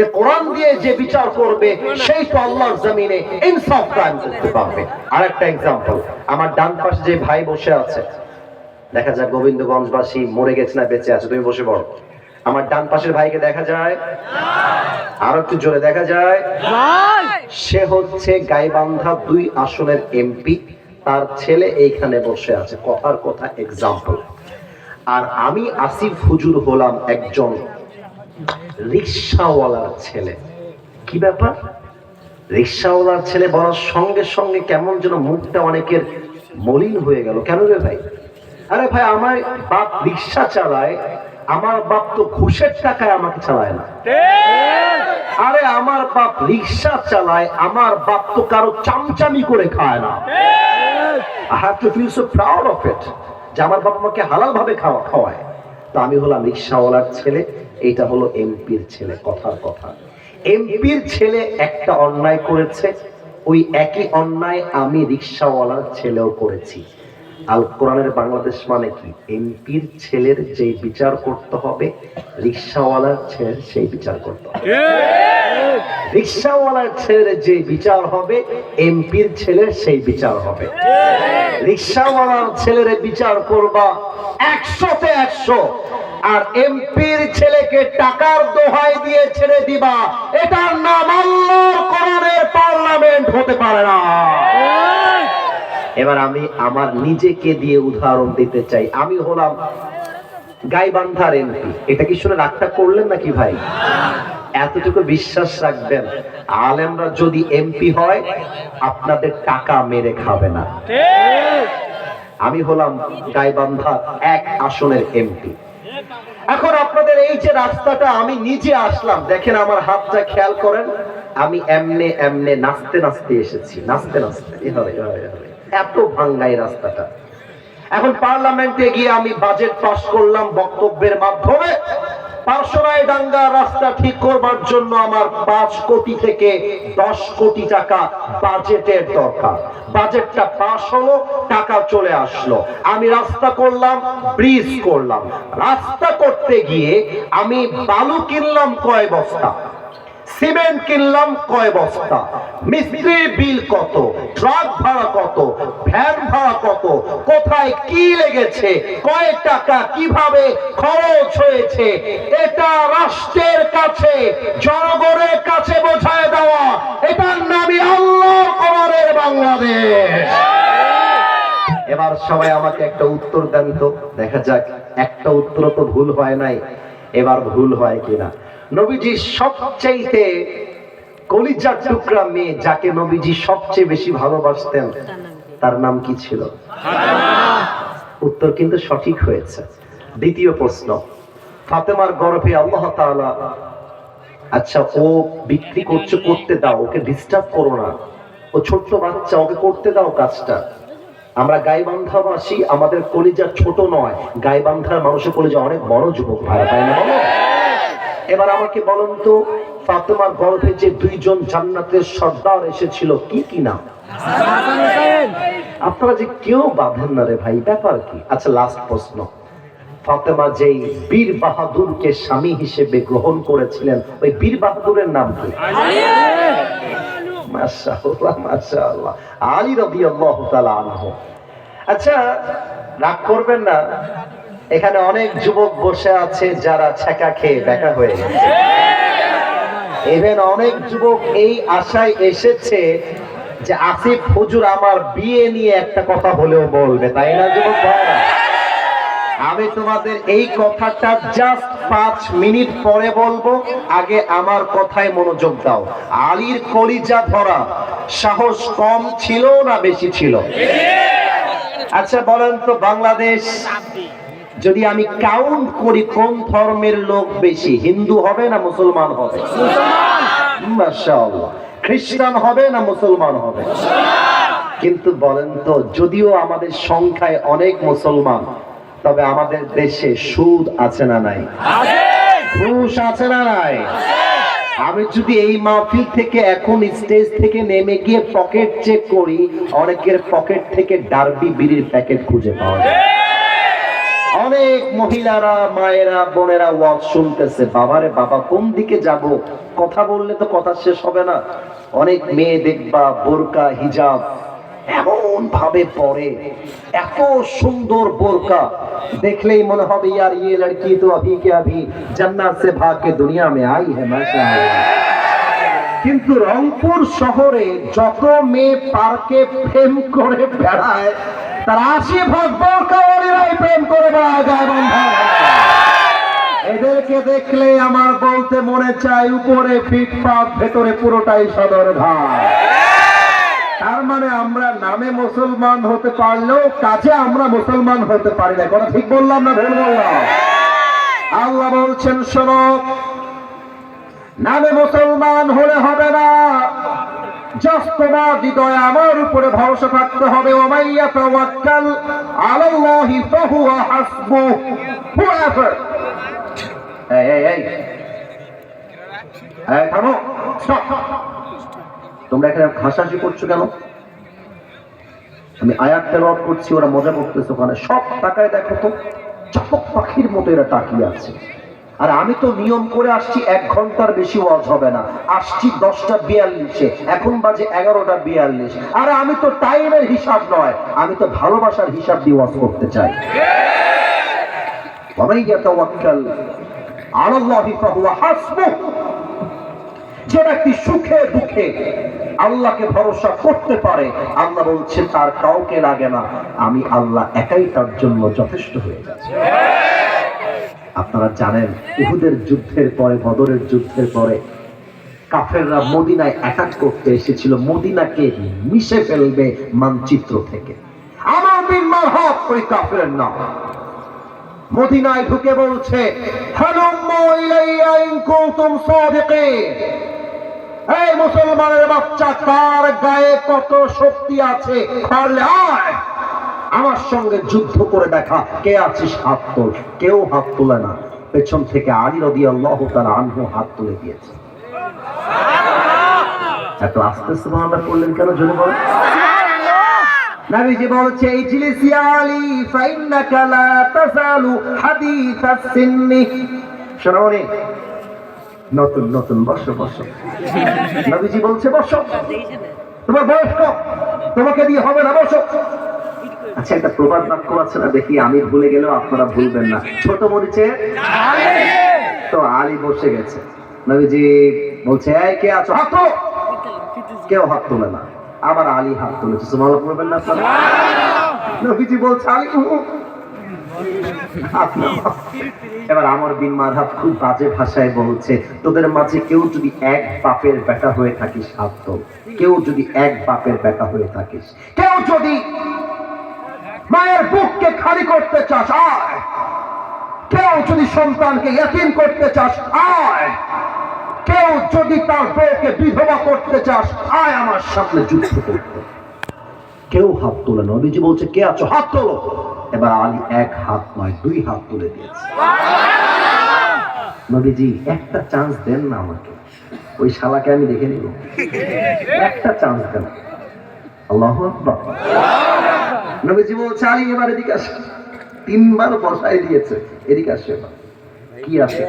এই কোরআন দিয়ে যে বিচার করবে সেই তো আল্লাহর জমিনে ইনসাফ কায়েম করতে পারবে। আরেকটা एग्जांपल, আমার ডান পাশে যে ভাই বসে আছে, দেখা যায় গোবিন্দগঞ্জবাসী মরে গেছে না বেঁচে আছে, তুমি বসে পড়ো। আমার ডান পাশের ভাইকে দেখা যায়? আর একটু জোরে দেখা যায়? সে হচ্ছে গাইবান্ধা 2 আসনের এমপি, তার ছেলে এইখানে বসে আছে। কথার কথা एग्जांपल। আর আমি আসিফ হুজুর হলাম একজন রিকশাওয়ালার ছেলে। কি ব্যাপার? রিকশাওয়ালার ছেলে বলার সঙ্গে সঙ্গে কেমন যেন মুখটা অনেকের মলিন হয়ে গেল। কেন রে ভাই? আরে ভাই, আমার বাপ রিকশা চালায়, আমার বাপ তো ঘুষের টাকায় আমাকে চালায় না। আরে আমার বাপ রিক্সা চালায়, আমার বাপ তো কারো চামচামি করে খায় না। I have to feel so proud of it যে আমার বাপ আমাকে হালাল ভাবে খাওয়ায়। তো আমি হলাম রিক্সাওয়ালার ছেলে, এইটা হলো এমপির ছেলে। কথার কথা, এমপির ছেলে একটা অন্যায় করেছে, ওই একই অন্যায় আমি রিক্সাওয়ালার ছেলেও করেছি। আল কোরআনের বাংলাদেশ মানে কি? এমপির ছেলের যে বিচার করতে হবে, রিক্সাওয়ালার ছেলের সেই বিচার করতে হবে। রিক্সাওয়ালার ছেলের যে বিচার হবে, এমপির ছেলের সেই বিচার হবে। রিক্সাওয়ালার ছেলের বিচার করবা 100-তে 100, আর এমপির ছেলেকে টাকার দোহাই দিয়ে ছেড়ে দিবা, এটার নাম আল্লাহর কোরআনের পার্লামেন্ট হতে পারে না। এবার আমি আমার নিজেকে দিয়ে উদাহরণ দিতে চাই। আমি হলাম গাইবান্ধার এমপি। এটা কি শুনে রাগটা করলেন নাকি ভাই? এতটুকু বিশ্বাস রাখবেন, আলেমরা যদি এমপি হয় আপনাদের টাকা মেরে খাবে না। আমি হলাম গাইবান্ধার 1 আসনের এমপি। এখন আপনাদের এই যে রাস্তাটা আমি নিজে আসলাম, দেখেন আমার হাতটা খেয়াল করেন, আমি এমনে এমনে নাচতে নাচতে এসেছি, নাচতে নাচতে এভাবে এত ভাঙ্গাই রাস্তাটা। এখন পার্লামেন্টে গিয়ে আমি বাজেট পাস করলাম বক্তব্যের মাধ্যমে। পার্শ্বরায় ডাঙ্গা রাস্তা ঠিক করবার জন্য আমার 5 কোটি থেকে 10 কোটি টাকা বাজেটের দরকার। বাজেটটা পাস হলো, টাকা চলে আসলো, আমি রাস্তা করলাম, ব্রিজ করলাম। রাস্তা করতে গিয়ে আমি বালু কিনলাম কয় বস্তা, সিমেন্ট কিনলাম কয় বস্তা, মিস্ত্রির বিল কত, ট্রাক ভাড়া কত, ভ্যান ভাড়া কত, কোথায় কি লেগেছে, কয় টাকা কিভাবে খরচ হয়েছে, এটা রাষ্ট্রের কাছে, জনগণের কাছে বোঝায় দেওয়া, এটার নামই আল্লাহর কোরআনের বাংলাদেশ। এবার সবাই আমাকে একটা উত্তর দেন তো, দেখা যাক একটা উত্তর তো ভুল হয় নাই, এবার ভুল হয় কিনা। নবীজি সবচাইতে কলিজার টুকরা মেয়ে যাকে নবীজি সবচেয়ে বেশি ভালোবাসতেন, তার নাম কি ছিল? উত্তর কিন্তু সঠিক হয়েছে। দ্বিতীয় প্রশ্ন, ফাতেমার গর্ভে আল্লাহ তাআলা, আচ্ছা ও বিক্রি করছে, করতে দাও, ওকে ডিস্টার্ব করো না, ও ছোট্ট বাচ্চা, ওকে করতে দাও কাজটা। আমরা গাইবান্ধাবাসী, আমাদের কলিজা ছোট নয়, গাইবান্ধার মানুষের কলিজা অনেক বড়। যুবক ভাইরা, তাই না বলো? এবার আমাকে বলুন তো, ফাতেমার গর্ভে যে 2 জন জান্নাতের সর্দার এসেছিল, কি কি নাম? আপনারা যে কেউ বাঁধেন না রে ভাই, ব্যাপার কি? আচ্ছা লাস্ট প্রশ্ন, ফাতেমা যেই বীর বাহাদুরকে স্বামী হিসেবে গ্রহণ করেছিলেন, ওই বীর বাহাদুরের নাম কি? মাশাআল্লাহ মাশাআল্লাহ, আলী রাদিয়াল্লাহু তাআলা আনহু। আচ্ছা রাগ করবেন না, এখানে অনেক যুবক বসে আছে যারা ছেঁকা খেয়ে দেখা হয়ে গেছে। ইভেন অনেক যুবক এই আশায় এসেছে যে আসিফ হুজুর আমার বিয়ে নিয়ে একটা কথা হলেও বলবে, তাই না যুবক ভাইরা? আমি তোমাদের এই কথাটা জাস্ট 5 মিনিট পরে বলবো, আগে আমার কথায় মনোযোগ দাও। আলীর কলিজা ধরা সাহস কম ছিল না বেশি ছিল? আচ্ছা বলেন তো, বাংলাদেশ যদি আমি কাউন্ট করি কোন ধর্মের লোক বেশি, হিন্দু হবে না মুসলমান হবে? মাশাআল্লাহ। খ্রিস্টান হবে না মুসলমান হবে? কিন্তু বলেন তো, যদিও আমাদের সংখ্যায় অনেক মুসলমান, তবে আমাদের দেশে সুদ আছে না নাই? ঘুষ আছে না নাই? আমি যদি এই মাহফিল থেকে এখন স্টেজ থেকে নেমে গিয়ে পকেট চেক করি, অনেকের পকেট থেকে ডার্বি বিড়ির প্যাকেট খুঁজে পাওয়া যায়। অনেক মহিলারা, মায়েরা, বোনেরা ওয়াজ শুনতেছে, বাবারে বাবা কোন দিকে যাব, কথা বললে তো কথা শেষ হবে না। অনেক মেয়ে দেখবা বোরকা হিজাব এমন ভাবে পরে, এত সুন্দর বোরকা দেখলেই মনে হবে ইয়ার ये लड़की तो अभी के अभी जन्नत से भाग के दुनिया में आई है माशाअल्लाह। কিন্তু রংপুর শহরে যত মেয়ে পার্কে প্রেম করে বেড়ায়, তার 80% বোরকাওয়ালিরাই প্রেম করে বেড়ায় গাইবান্ধা। এদেরকে দেখলে আমার বলতে মনে চায়, উপরে ফিটপাত, ভেতরে পুরোটাই সদরঘাট। তার মানে আমরা নামে মুসলমান হতে পারলেও কাজে আমরা মুসলমান হতে পারি না। কথা ঠিক বললাম না ভুল বললাম? আল্লাহ বলছেন শোনো, নামে মুসলমান হলে হবে না, জাস্ট তোমার হৃদয়ে আমার উপরে ভরসা থাকতে হবে। ওমাইয়া তাওয়াক্কাল আলাল্লাহি ফাহুয়া হাসবুহ। whoever এই থামো, স্টপ। তোমরা এখানে হাসাহাসি করছো কেন? আমি আয়াত তেলাওয়াত করছি, ওরা মজা করতেছে ওখানে। সব তাকায় দেখো তো, চাতক পাখির মতো এরা তাকিয়ে আছে। আর আমি তো নিয়ম করে আসছি 1 ঘন্টার বেশি ওয়াজ হবে না, আসছি 10:42, এখন বাজে 11:42। আর আমি তো টাইমের হিসাব নয়, আমি তো ভালোবাসার হিসাব দিয়ে ওয়াজ করতে চাই। ওয়ামাইয়া তাওয়াক্কাল আলাল্লাহি ফাহুয়া হাসবুহ। যে ব্যক্তি সুখে দুঃখে আল্লাহকে ভরসা করতে পারে, আল্লাহ বলছে তার কাউকে লাগে না, আমি আল্লাহ একাই তার জন্য যথেষ্ট হয়ে যাচ্ছে। আপনারা জানেন উহুদের যুদ্ধের পরে, বদরের যুদ্ধের পরে কাফেররা মদিনায় অ্যাটাক করতে এসেছিল, মদিনাকে মিশে ফেলবে মানচিত্র থেকে। আমার বিন মারহাব ওই কাফেরের নাম। মদিনায় ঢুকে বলছে, হালুম্মু ইলাইয়া ইন কুনতুম সাদিকিন। এই মুসলমানের বাচ্চা, কার গায়ে কত শক্তি আছে, পারলে আয় আমার সঙ্গে যুদ্ধ করে দেখা। কে আছিস হাত তোল। কেউ হাত তোলে না। পেছন থেকে আলী রাদিয়াল্লাহু তাআলা আনহু হাত তুলে দিয়েছে। এত আস্তে সুবহানাল্লাহ বললেন কেন, জোরে বলেন। নবীজি বলছে, ইজলিস ইয়া আলী ফাইন্নাকা লা তাসালু হাদিসাস সিন্নি। শোনোনি, নতুন নতুন বসো বসো। নবীজি বলছে বসো, তোমার বয়স কম, তোমাকে দিয়ে হবে না, বসো। আচ্ছা, একটা প্রবাদ বাক্য আছে না, দেখি আমি ভুলে গেলেও আপনারা ভুলবেন না। ছোট মরিচে তো আলী বসে গেছে। নবীজি বলছে, এই কে আছো, হাত তোলো। কেউ হাত তোলে না। আবার আলী হাত তুলেছে। সুবহানাল্লাহ বলবেন না আপনারা? নবীজি বলছে, আলী এবার আমর বিন মারহাব খুব বাজে ভাষায় বলছে, তোদের মাঝে কেউ যদি 1 বাপের বেটা হয়ে থাকিস হাত তোল। কেউ যদি 1 বাপের বেটা হয়ে থাকিস, কেউ যদি মায়ের বুককে খালি করতে চাস আয়, কেউ যদি সন্তানকে ইয়াতীম করতে চাস আয়, কেউ যদি তার বউকে বিধবা করতে চাস আয় আমার সামনে যুদ্ধ করতে। কেউ হাত তোলে। নবীজি বলছে, কে আছো, হাত তোলো। এবার আলী 1 হাত নয় 2 হাত তুলে দিয়েছে। নবীজি, একটা চান্স দেন না আমাকে, ওই শালাকে আমি দেখে নিব, একটা চান্স দেন। আল্লাহু আকবার। নবীজি বলছে, আলী এবার এদিকে আসো। 3 বার বসাই দিয়েছে, এদিকে আসো। এবার কি আছে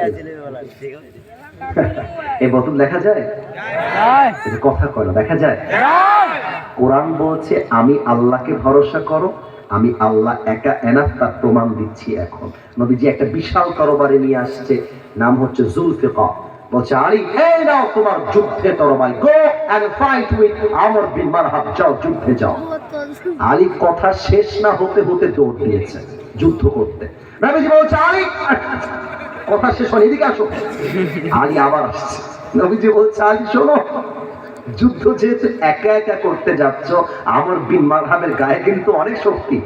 এই বোতল দেখা যায়? কথা কয় না, দেখা যায়। কোরআন বলছে, আমি আল্লাহকে ভরসা করো, আমি আল্লাহ একা এনাফ, তার প্রমাণ দিচ্ছি। এখন নবীজি একটা বিশাল তরবারি নিয়ে আসছে, নাম হচ্ছে জুলফিকার। বলছে, আলী এই নাও তোমার যুদ্ধে তরবারি, গো এন্ড ফাইট উইথ আমর বিন মারহাব, যাও যুদ্ধে যাও। আলী কথা শেষ না হতে হতে দৌড় দিয়েছে যুদ্ধ করতে। নবীজি বলছে, আলী কথা শেষ হয়নি, এদিকে আসো। আলী আবার আসছে। নবীজি বলছে, আলী শোনো, যুদ্ধ যেহেতু একা একা করতে যাচ্ছ, আমর বিন মারহাবের গায়ে কিন্তু অনেক শক্তি।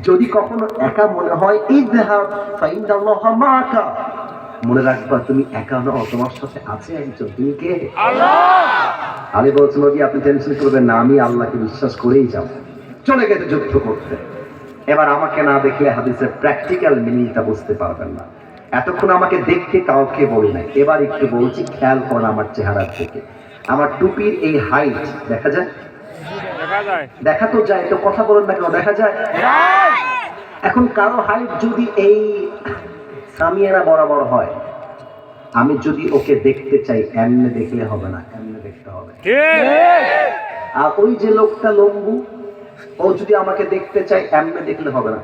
যদি কখনো একা মনে হয়, ইযহাব ফাইন্নাল্লাহা মাআকা, মনে রাখবা তুমি একা নও, তোমার সাথে আছে একজন। তুমি কে? আল্লাহ। আলী বলছে, নবী আপনি টেনশন করবেন না, আমি আল্লাহকে বিশ্বাস করেই যাব। চলে গেছে যুদ্ধ করতে। এবার আমাকে না দেখলে হাদিসের প্র্যাকটিক্যাল মিনিংটা বুঝতে পারবেন না। এতক্ষণ আমাকে দেখতে কাউকে বলি নাই, এবার একটু বলছি, খেয়াল করেন আমার চেহারার থেকে। আমার টুপির এই হাইট দেখা যায়? দেখা তো যায়, তো কথা বলেন না কেন, দেখা যায়? এখন কারো হাইট যদি এই সামিয়ানা বরাবর হয়, আমি যদি ওকে দেখতে চাই, এমনি দেখলে হবে না, এমনি দেখতে হবে। আর ওই যে লোকটা লম্বু, ও যদি আমাকে দেখতে চাই, এমনি দেখলে হবে না।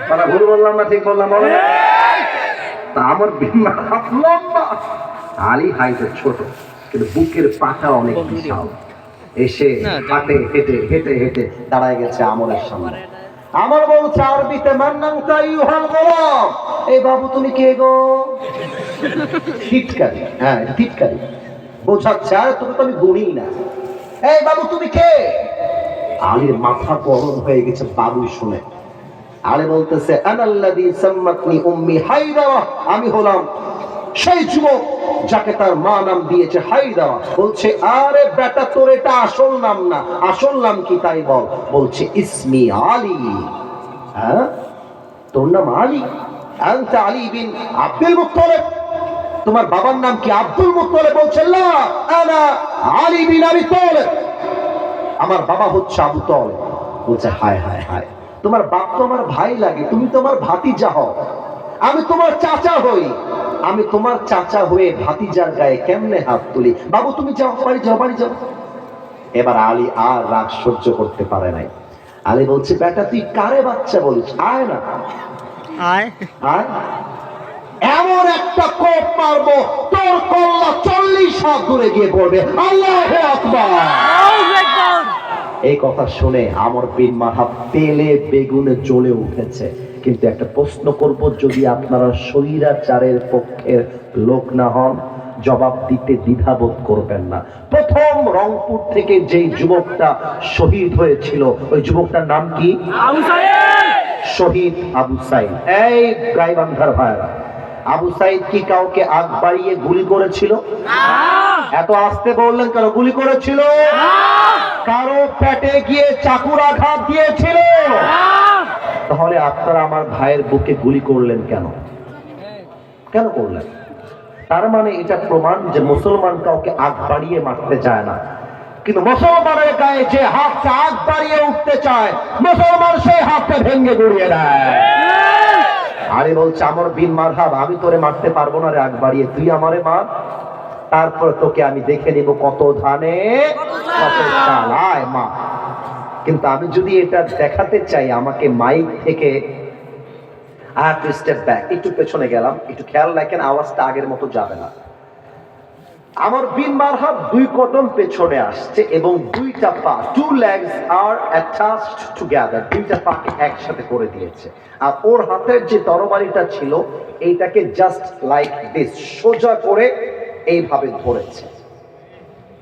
কথা ভুল বললাম না, ঠিক বললাম? তা আমার লম্বা, আলী হাইটে ছোট, কিন্তু বুকের পাটা অনেক বিশাল। এসে হাঁটে হেঁটে হেঁটে হেঁটে দাঁড়ায় গেছে আমরের সামনে। আমার বলছে আরবিতে, মান্নান তাইয়ুহাল গোলাম, এই বাবু তুমি কে গো? টিটকারি, হ্যাঁ টিটকারি বোঝাচ্ছে, আর তুমি তো আমি গুনি না। এই বাবু তুমি কে? আলীর মাথা গরম হয়ে গেছে বাবু শুনে। আলী বলতেছে আনাল্লাযী সাম্মাতনি উম্মি হায়দারা, আমি হলাম সেই যুবক যাকে তার মা নাম দিয়েছে হায়দারা। বলছে আরে বেটা তোর এটা আসল নাম না, আসল নাম কি তাই বল। বলছে ইসমি আলী। হ্যাঁ তোর নাম আলী? আনতা আলী বিন আব্দুল মুত্তালিব, তোমার বাবার নাম কি আব্দুল মুত্তালিব? বলছে লা আনা আলী বিন আবি তালিব, আমার বাবা হচ্ছে আবু তালিব। বলছে হায় হায় হায়, তোমার বাপ তো আমার ভাই লাগে, তুমি তো আমার ভাতিজা হও, আমি তোমার চাচা হই, আমি তোমার চাচা হয়ে ভাতিজার গায়ে কেমনে হাত তুলি? বাবু তুমি যাও, বাড়ি যাও, বাড়ি যাও। এবার আলী আর রাগ সহ্য করতে পারে নাই। আলী বলছে বেটা তুই কারে বাচ্চা বলিস, আয় না আয় আয়, এমন একটা কোপ মারবো তোর কল্লা 40 হাত দূরে গিয়ে পড়বে। আল্লাহু আকবার। এই কথা শুনে আমর বিন মারহাব তেলে বেগুনে জ্বলে উঠেছে। কিন্তু একটা প্রশ্ন করব, যদি আপনারা স্বৈরাচারের পক্ষের লোক না হন জবাব দিতে দ্বিধাবোধ করবেন না। প্রথম রংপুর থেকে যেই যুবকটা শহীদ হয়েছিল ওই যুবকটার নাম কি? আবু সাইদ। শহীদ আবু সাইদ। এই গাইবান্ধার ভাইরা, আবু সাইদ কি কাউকে আগ বাড়িয়ে গুলি করেছিল? এত আস্তে বললেন কেন? গুলি করেছিল? কারো পেটে গিয়ে চাকুর আঘাত দিয়েছিল? তাহলে আপনারা আমার ভাইয়ের বুকে গুলি করলেন কেন? কেন করলেন? তার মানে এটা প্রমাণ যে মুসলমান কাউকে আগ বাড়িয়ে মারতে চায় না, কিন্তু মুসলমানের গায়ে যে হাতটা আগ বাড়িয়ে উঠতে চায় মুসলমান সেই হাতটা ভেঙে গুড়িয়ে দেয়। আলী বলছে আমর বিন মারহাব, আমি তোরে মারতে পারবো না রে আগ বাড়িয়ে, তুই আমারে মার, তারপর তোকে আমি দেখে নিব কত ধানে কত চাল, আয় মা। কিন্তু আমি যদি এটা দেখাতে চাই আমাকে মাইক থেকে স্টেপ ব্যাক, একটু পেছনে গেলাম, একটু খেয়াল রাখেন আওয়াজটা আগের মতো যাবে না। আমার বিন মারহাব 2 কদম পেছনে আসছে এবং 2টা পা, 2 legs are attached together, 2টা পাকে একসাথে করে দিয়েছে। আর ওর হাতের যে তরবারিটা ছিল এইটাকে জাস্ট লাইক দিস সোজা করে এইভাবে ধরেছে।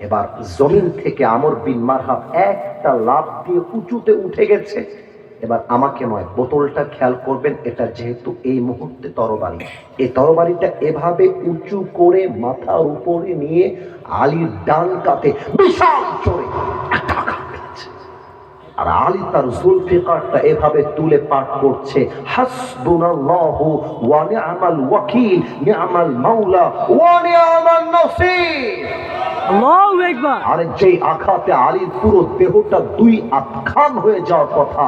এবার জমিন থেকে আমর বিন মারহাব একটা লাফ দিয়ে উঁচুতে উঠে গেছে। এবার আমাকে নয়, বোতলটা খেয়াল করবেন, এটা যেহেতু এই মুহূর্তে তরবারি, এই তরবারিটা এভাবে উঁচু করে মাথার উপরে নিয়ে আলীর ডান কাঁধে বিশাল জোরে একটা আঘাত দিয়েছে। আর আলী তার জুলফিকারটা এভাবে তুলে পাঠ করছে হাসবুনাল্লাহু ওয়া নি'মাল ওয়াকিল, নি'মাল মাওলা ওয়া নি'মান নাসির। আল্লাহু আকবার। আর যেই আঘাতে আলীর পুরো দেহটা 2 আধখান হয়ে যাওয়ার কথা,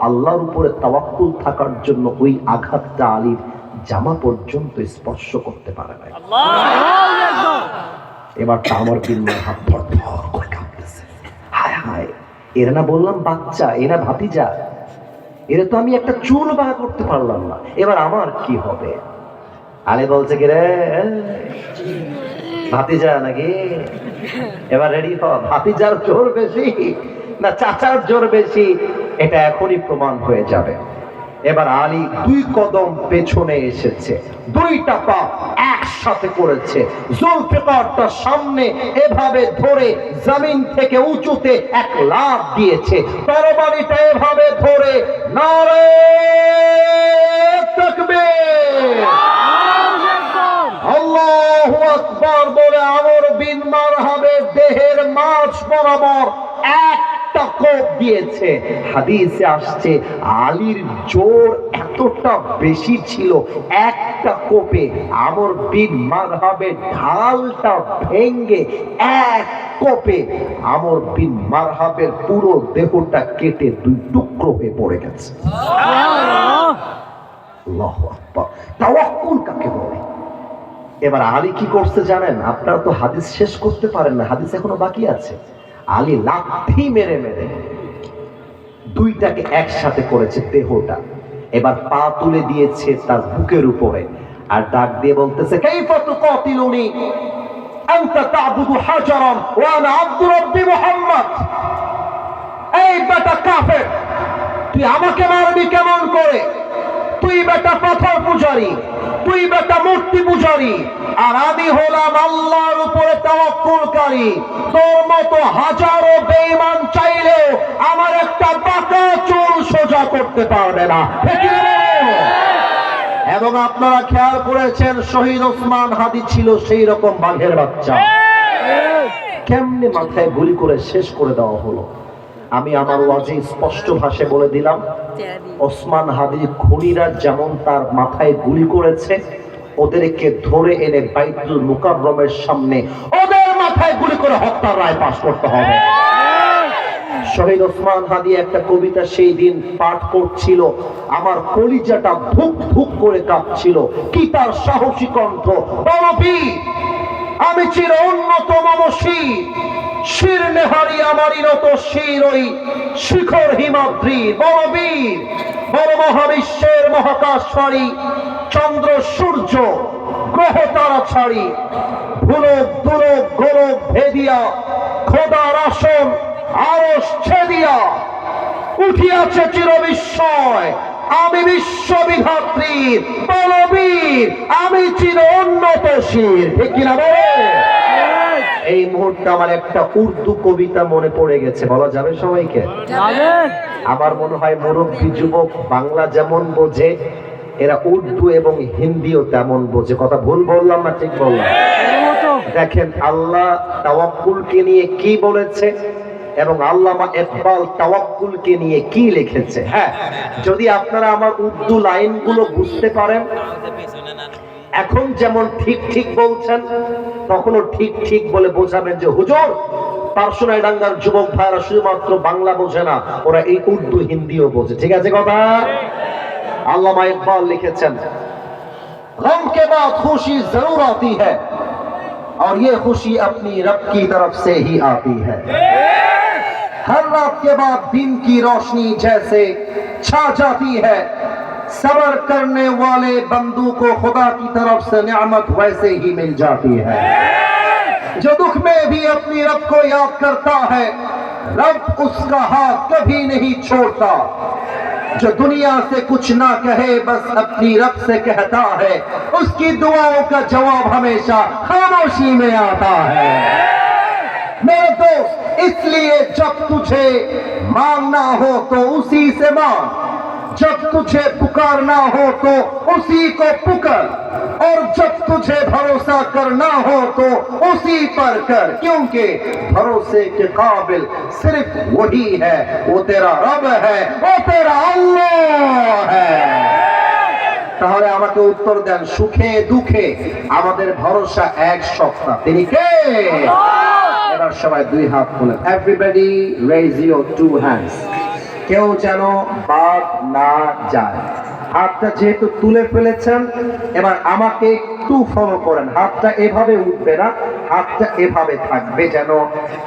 আল্লাহর উপরে তাওয়াক্কুল থাকার জন্য ওই আঘাতটা আলীর জামা পর্যন্ত স্পর্শ করতে পারে না। এবার আমার বিন মারহাব থরথর করে কাঁপতেছে। হায় হায়, এরা না বললাম বাচ্চা, এরা ভাতিজা, এরা তো আমি একটা চুল বাঁকা করতে পারলাম না, এবার আমার কি হবে? আলী বলছে কি রে ভাতিজা নাকি? এবার রেডি হ, ভাতিজার জোর বেশি না চাচার জোর বেশি এটা এখনই প্রমাণ হয়ে যাবে। এবার আলী 2 কদম পেছনে এসেছে, 2টা পা একসাথে করেছে, জুলফিকারটা সামনে এভাবে ধরে জমিন থেকে উঁচুতে এক লাফ দিয়েছে, তরবারিটা এভাবে ধরে নারে তাকবীর আল্লাহু আকবার বলে আমর বিন মারহাবের দেহের মাঝ বরাবর একটা কোপ দিয়েছে। হাদিসে আসছে আলীর জোর এতটা বেশি ছিল, একটা কোপে আমর বিন মারহাবের ঢালটা ভেঙে এক কোপে আমর বিন মারহাবের পুরো দেহটা কেটে 2 টুকরো হয়ে পড়ে গেছে। আল্লাহু আকবার। তাওয়াক্কুল কাকে বলে? এবার আলী কি করছে জানেন? আপনারা তো হাদিস শেষ করতে পারেন না, হাদিস এখনো বাকি আছে। আলী লাথি মেরে মেরে 2টাকে একসাথে করেছে দেহটা, এবার পা তুলে দিয়েছে তার বুকের উপরে আর ডাক দিয়ে বলতেছে কাইফা তুকাতিলুনি আনতা তা'বুদু হাজারান ওয়া আনা আবদু রাব্বি মুহাম্মদ। এই বেটা কাফের, তুই আমাকে মারবি কেমন করে? তুই বেটা পাথর পূজারী, তুই বেটা মূর্তি পূজারী, আর আমি হলাম আল্লাহর উপরে তাওয়াক্কুলকারী। তোর মতো হাজারো বেঈমান চাইলেও আমার একটা বাঁকা চুল সোজা করতে করতে পারবে না। ঠিক কি না? এবং আপনারা খেয়াল করেছেন শহীদ ওসমান হাদি ছিল সেই রকম বাঘের বাচ্চা। কেমনে মাথায় গুলি করে শেষ করে দেওয়া হলো? আমি আমার ওয়াজে স্পষ্ট ভাষায় বলে দিলাম, ওসমান হাদির খুনিরা যেমন তার মাথায় গুলি করেছে, ওদেরকে ধরে এনে বাইতুল মুকাররমের সামনে ওদের মাথায় গুলি করে হত্যার রায় পাশ করতে হবে। শহীদ ওসমান হাদি একটা কবিতা সেই দিন পাঠ করছিল, আমার কলিজাটা ধুক ধুক করে কাঁপছিল। কি তার সাহসী কণ্ঠ! বলবি আমি চির উন্নত মমশী, শির নেহারি আমারই নত শির ওই শিখর হিমাদ্রি। বলবীর বড় মহাবিশ্বের মহাকাশ ছাড়ি, চন্দ্র সূর্য গ্রহ তারা ছাড়ি, ভুলক দুলক গোলক ভেদিয়া খোদার আসন আরশ ছেদিয়া উঠিয়াছে চির বিস্ময়, আমি বিশ্ববিধাত্রীর বলবীর, আমি চির উন্নত শির। ঠিক কিনা বলে? এই মুহূর্তে আমার একটা উর্দু কবিতা মনে পড়ে গেছে, বলা যাবে সবাইকে? আমার মনে হয় মুরব্বী যুবক বাংলা যেমন বোঝে, এরা উর্দু এবং হিন্দিও তেমন বোঝে। কথা ভুল বললাম না ঠিক বললাম? দেখেন আল্লাহ তাওয়াক্কুলকে নিয়ে কি বলেছে এবং আল্লামা ইকবাল তাওয়াক্কুলকে নিয়ে কি লিখেছে। হ্যাঁ, যদি আপনারা আমার উর্দু লাইনগুলো বুঝতে পারেন, এখন যেমন ঠিক ঠিক বলছেন, তখনও ঠিক ঠিক বলে বোঝাবেন যে হুজুর পার্শ্বনাই ডাঙ্গার যুবক ভাইরা শুধুমাত্র বাংলা বোঝে না, ওরা এই উর্দু হিন্দিও বোঝে। ঠিক আছে কথা? আল্লামা ইকবাল লিখেছেন, গম কে বাদ খুশি জরুর আতি হ্যায় और ये खुशी अपनी रब की तरफ से ही आती है। हर रात के बाद दिन की रोशनी जैसे छा जाती है, सब्र करने वाले बंदू को खुदा की तरफ से नियामत वैसे ही मिल जाती है। जो दुख में भी अपनी रब को याद करता है, रब उसका हाथ कभी नहीं छोड़ता। जो दुनिया से कुछ ना कहे बस अपनी रब से कहता है, उसकी दुआओं का जवाब हमेशा खामोशी में आता है। मेरे दोस्त, इसलिए जब तुझे मांगना हो तो उसी से मांग, जब तुझे पुकारना हो तो उसी को पुकार, और जब तुझे भरोसा करना हो तो उसी पर कर, क्योंकि भरोसे के काबिल सिर्फ वही है, वो तेरा रब है, वो तेरा अल्लाह है। তাহলে আমাকে উত্তর দেন, সুখে দুঃখে আমাদের ভরসা এক সত্তা, তিনি কে? এবার সবাই দুই হাত তুলেন। Everybody raise your two hands. কেউ যেন বাদ না যায়। হাতটা যেহেতু তুলে ফেলেছেন, এবার আমাকে একটু ফলো করেন। হাতটা এভাবে উঠবে না, হাতটা এভাবে থাকবে, যেন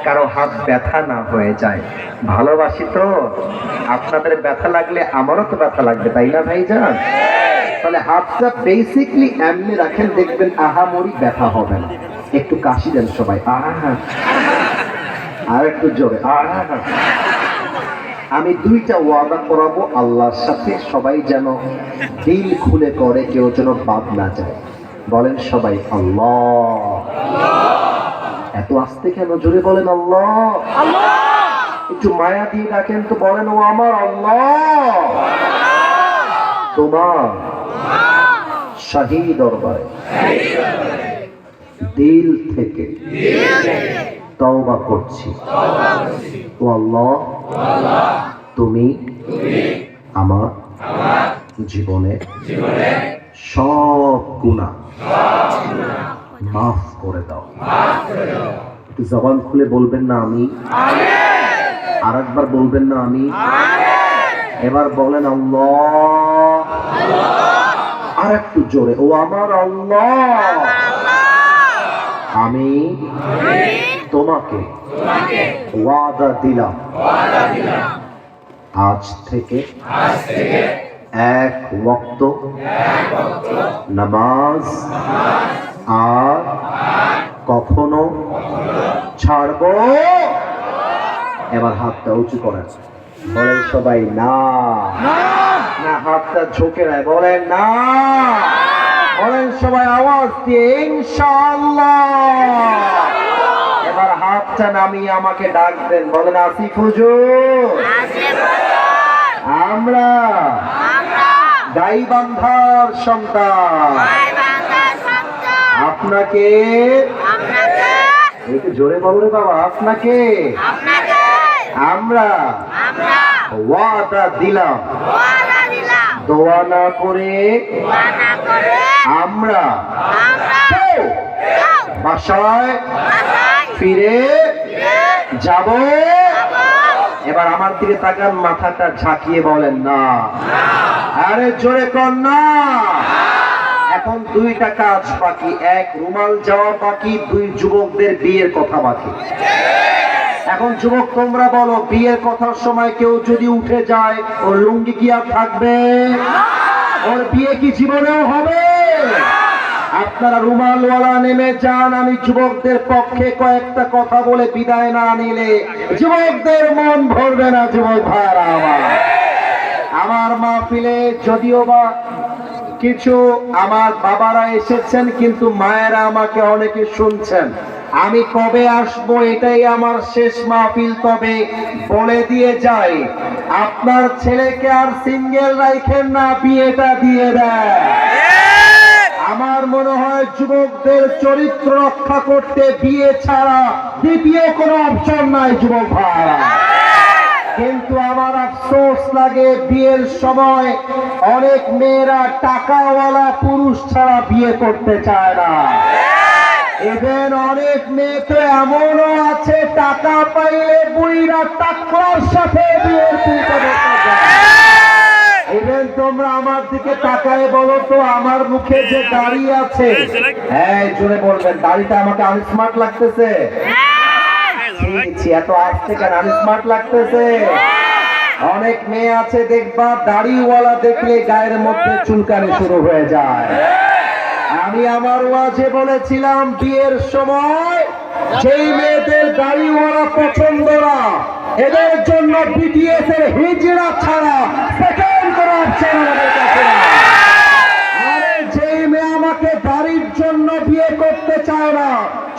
কারো হাত ব্যথা না হয়ে যায়। ভালোবাসি তো, আপনাদের ব্যথা লাগলে আমারও তো ব্যথা লাগবে, তাই না ভাইজান? তাহলে হাতটা বেসিকলি এমনি রাখেন, দেখবেন আহামরি ব্যথা হবে না। একটু কাশি দেন সবাই, আহা, আর একটু জোরে, আহা। আমি দুইটা ওয়াদা করাবো আল্লাহর সাথে, সবাই যেন দিল খুলে করে, কেউ যেন বাদ না যায়। বলেন সবাই আল্লাহ। এত আস্তে কেন? জোরে বলেন আল্লাহ। একটু মায়া দিয়ে ডাকেন তো, বলেন ও আমার আল্লাহ, তোমার শাহী দরবারে দিল থেকে তওবা করছি। ও আল্লাহ, তুমি আমার জীবনে সব গুনাহ মাফ করে দাও। একটু জবান খুলে বলবেন না আমি? আর একবার বলবেন না আমি? এবার বলেন আল্লাহ। আর একটু জোরে, ও আমার আল্লাহ, আমি তোমাকে ওয়াদা দিলাম, আজ থেকে এক ওয়াক্ত নামাজ আর কখনো ছাড়বো। এবার হাতটা উঁচু করেন, বলেন সবাই না। না, হাতটা ঝুঁকে নেয়, বলেন না। বলেন সবাই আওয়াজ দিয়ে ইনশাআল্লাহ। এবার হাতটা নামিয়ে আমাকে ডাক দেন, বলেন আসিফ হুজুর, আমরা গাইবান্ধার সন্তান। আপনাকে একটু জোরে বলো রে বাবা, আপনাকে আমরা ওয়াদা দিলাম, দোয়া না করে আমরা কেউ বাসায় ফিরে যাব। এবার আমার দিকে তাকান, মাথাটা ঝাঁকিয়ে বলেন না। আরে জোরে কর না। এখন দুইটা কাজ বাকি, এক রুমাল যাওয়া বাকি, দুই যুবকদের বিয়ের কথা বাকি। এখন যুবক তোমরা বলো, বিয়ের কথার সময় কেউ যদি উঠে যায়, ওর লুঙ্গি কি আর থাকবে? ওর বিয়ে কি জীবনেও হবে? আপনারা রুমালওয়ালা নেমে যান, আমি যুবকদের পক্ষে কয়েকটা কথা বলে বিদায় না নিলে যুবকদের মন ভরবে না। যুবক ভাইরা আমার মাহফিলে যদিও বা কিছু আমার বাবারা এসেছেন, কিন্তু মায়েরা আমাকে অনেকে শুনছেন। আমি কবে আসবো এটাই আমার শেষ মাহফিল, তবে বলে দিয়ে যাই, আপনার ছেলেকে আর সিঙ্গেল রাখেন না, বিয়েটা দিয়ে দেয়। আমার মনে হয় যুবকদের চরিত্র রক্ষা করতে বিয়ে ছাড়া দ্বিতীয় কোনো অপশন নাই যুবক ভাইরা। কিন্তু আমার আফসোস লাগে, বিয়ের সময় অনেক মেয়েরা টাকাওয়ালা পুরুষ ছাড়া বিয়ে করতে চায় না। ইভেন অনেক মেয়ে তো এমনও আছে, টাকা পাইলে বুড়িরা টাকার সাথে বিয়ের পিছনে যায়। ইভেন তোমরা আমার দিকে তাকায় বলো তো, আমার মুখে যে দাড়ি আছে, হ্যাঁ জোরে বলবেন, দাড়িটা আমাকে আনস্মার্ট লাগতেছে? এত আসছে কেন? আনস্মার্ট লাগতেছে? অনেক মেয়ে আছে দেখবা, দাড়িওয়ালা দেখলে গায়ের মধ্যে চুলকানি শুরু হয়ে যায়। আমি আমার ওয়াজে বলেছিলাম, বিয়ের সময় যেই মেয়েদের দাড়িওয়ালা পছন্দ না, এদের জন্য বিটিএস এর হিজড়া ছাড়া সেকেন্ড কোনো অপশন আমাদের কাছে না। আরে যেই মেয়ে আমাকে দাড়ির জন্য বিয়ে করতে চায় না,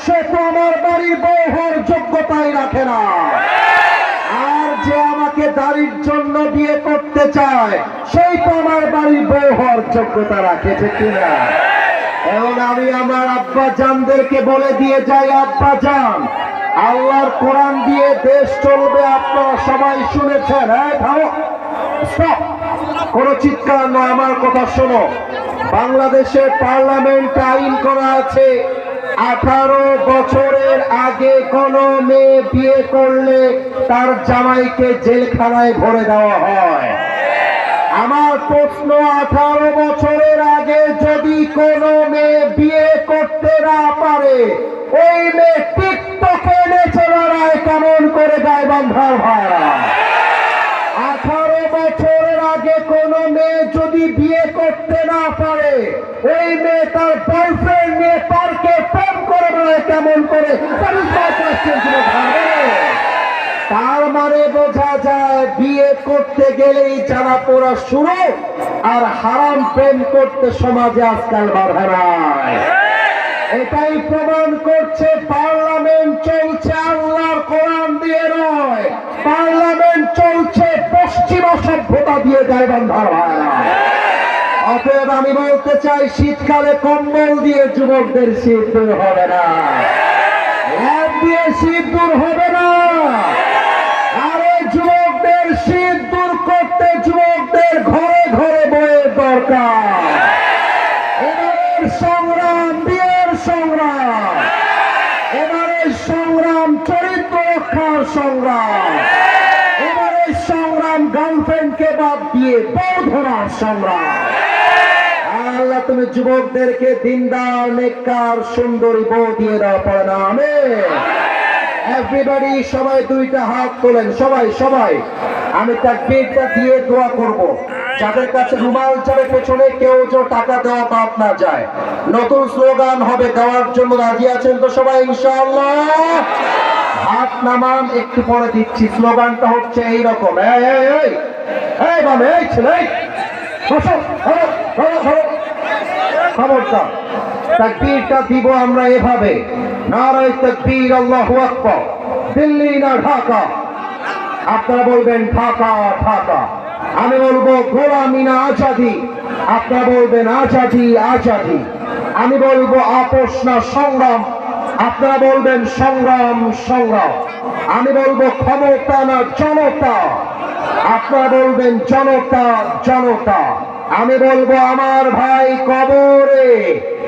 সে তো আমার বাড়ির বউ হওয়ার যোগ্যতাই রাখে না। আর যে আমাকে দাড়ির জন্য বিয়ে করতে চায়, সেই তো আমার বাড়ির বউ হওয়ার যোগ্যতা রাখেছে কিনা। এবং আমি আমার আব্বা জানদেরকে বলে দিয়ে যাই, আব্বা জান, আল্লাহর কোরআন দিয়ে দেশ চলবে, আপনারা সবাই শুনেছেন। হ্যাঁ থামো, স্টপ, কোন চিৎকার নয়, আমার কথা শোনো। বাংলাদেশের পার্লামেন্টে আইন করা আছে, 18 বছরের আগে কোন মেয়ে বিয়ে করলে তার জামাইকে জেলখানায় ভরে দেওয়া হয়। আমার প্রশ্ন, 18 বছরের আগে যদি কোনো মেয়ে বিয়ে করতে না পারে, ওই মেয়ে টিকটকে নেচে বেড়ায় কেমন করে গাইবান্ধার ভাইরা? 18 বছরের আগে কোনো মেয়ে যদি বিয়ে করতে না পারে, ওই মেয়ে তার বয়ফ্রেন্ড নিয়ে পার্কে প্রেম করে বেড়ায় কেমন করে? তার মানে বোঝা যায়, বিয়ে করতে গেলেই জানা পড়া শুরু, আর হারাম প্রেম করতে সমাজে আজকাল বাধা নাই। এটাই প্রমাণ করছে পার্লামেন্ট চলছে আল্লাহর কোরআন দিয়ে নয়, পার্লামেন্ট চলছে পশ্চিমা সভ্যতা দিয়ে গাইবান্ধার ভাইরা। অতএব আমি বলতে চাই, শীতকালে কম্বল দিয়ে যুবকদের শীত দূর হবে না, ল্যাব দিয়ে শীত দূর হবে না। আরে যুবকদের শীত দূর করতে যুবকদের ঘরে ঘরে বইয়ের দরকার। এবারের সংগ্রাম বিয়ের সংগ্রাম, এবারের সংগ্রাম চরিত্র রক্ষার সংগ্রাম, এবারের সংগ্রাম গার্লফ্রেন্ডকে বাদ দিয়ে বউ ধরার সংগ্রাম। আল্লাহ তুমি যুবকদেরকে দিনদার নেককার সুন্দরী বউ দিয়ে দাও, পড়ে না আমিন। এভরিবডি, সবাই দুইটা হাত তোলেন, সবাই সবাই। আমি তাকবীরটা দিয়ে দোয়া করব। যাদের কাছে রুমাল যাবে পেছনে, কেউ যে টাকা দেওয়া বাদ না যায়। নতুন স্লোগান হবে, দেওয়ার জন্য রাজি আছেন তো সবাই ইনশাআল্লাহ? হাত নামান, একটু পরে দিচ্ছি। স্লোগানটা হচ্ছে এইরকম, এই এই এই এই বাবা, এই ছেলে, খবরদার। তাকবীরটা দিব আমরা এভাবে, নারায়ে তাকবীর, আল্লাহু আকবার। দিল্লি না ঢাকা? আপনারা বলবেন ঢাকা ঢাকা। আমি বলবো গোলামি না আজাদি, আপনারা বলবেন আজাদি আজাদি। আমি বলবো আপোষ না সংগ্রাম, আপনারা বলবেন সংগ্রাম সংগ্রাম। আমি বলবো ক্ষমতা না জনতা, আপনারা বলবেন জনতা জনতা। আমি বলবো আমার ভাই কবরে,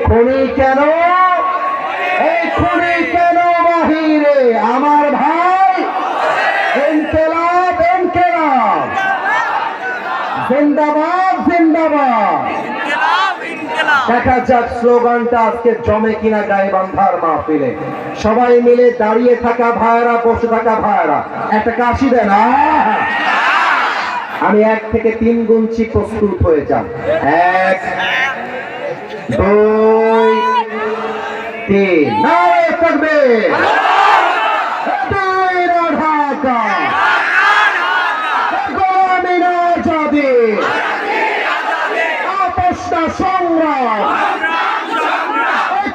খুনি কেন, এই খুনি কেন বাহিরে, আমার ভাই ইনকিলাব ইনকিলাব, জিন্দাবাদ জিন্দাবাদ। দেখা যাক স্লোগানটা আজকে জমে কিনা গাইবান্ধার মাহফিলে। সবাই মিলে দাঁড়িয়ে থাকা ভাইরা, বসে থাকা ভাইরা একটা কাশি দেন। আমি 1 থেকে 3 গুনছি, প্রস্তুত হয়ে যান। 1 2 3 নারে তাকবীর, ঢাকা গোলামি না আজাদি, আপোষ না সংগ্রাম,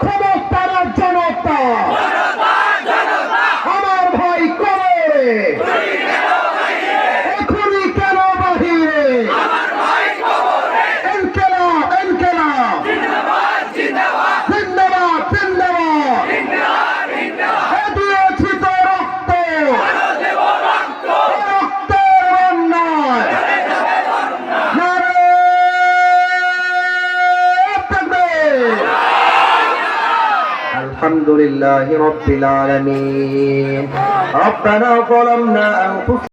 ক্ষমতা না জনতা, আমার ভাই কবরে, খুনি কেন বাহিরে, ইনকিলাব ইনকিলাব, জিন্দাবাদ জিন্দাবাদ। দিয়েছি তো রক্ত, রক্তের বন্যায়, নারে তাকবীর। আলহামদুলিল্লাহি রাব্বিল আলামিন। রব্বানা যালামনা আনফুসানা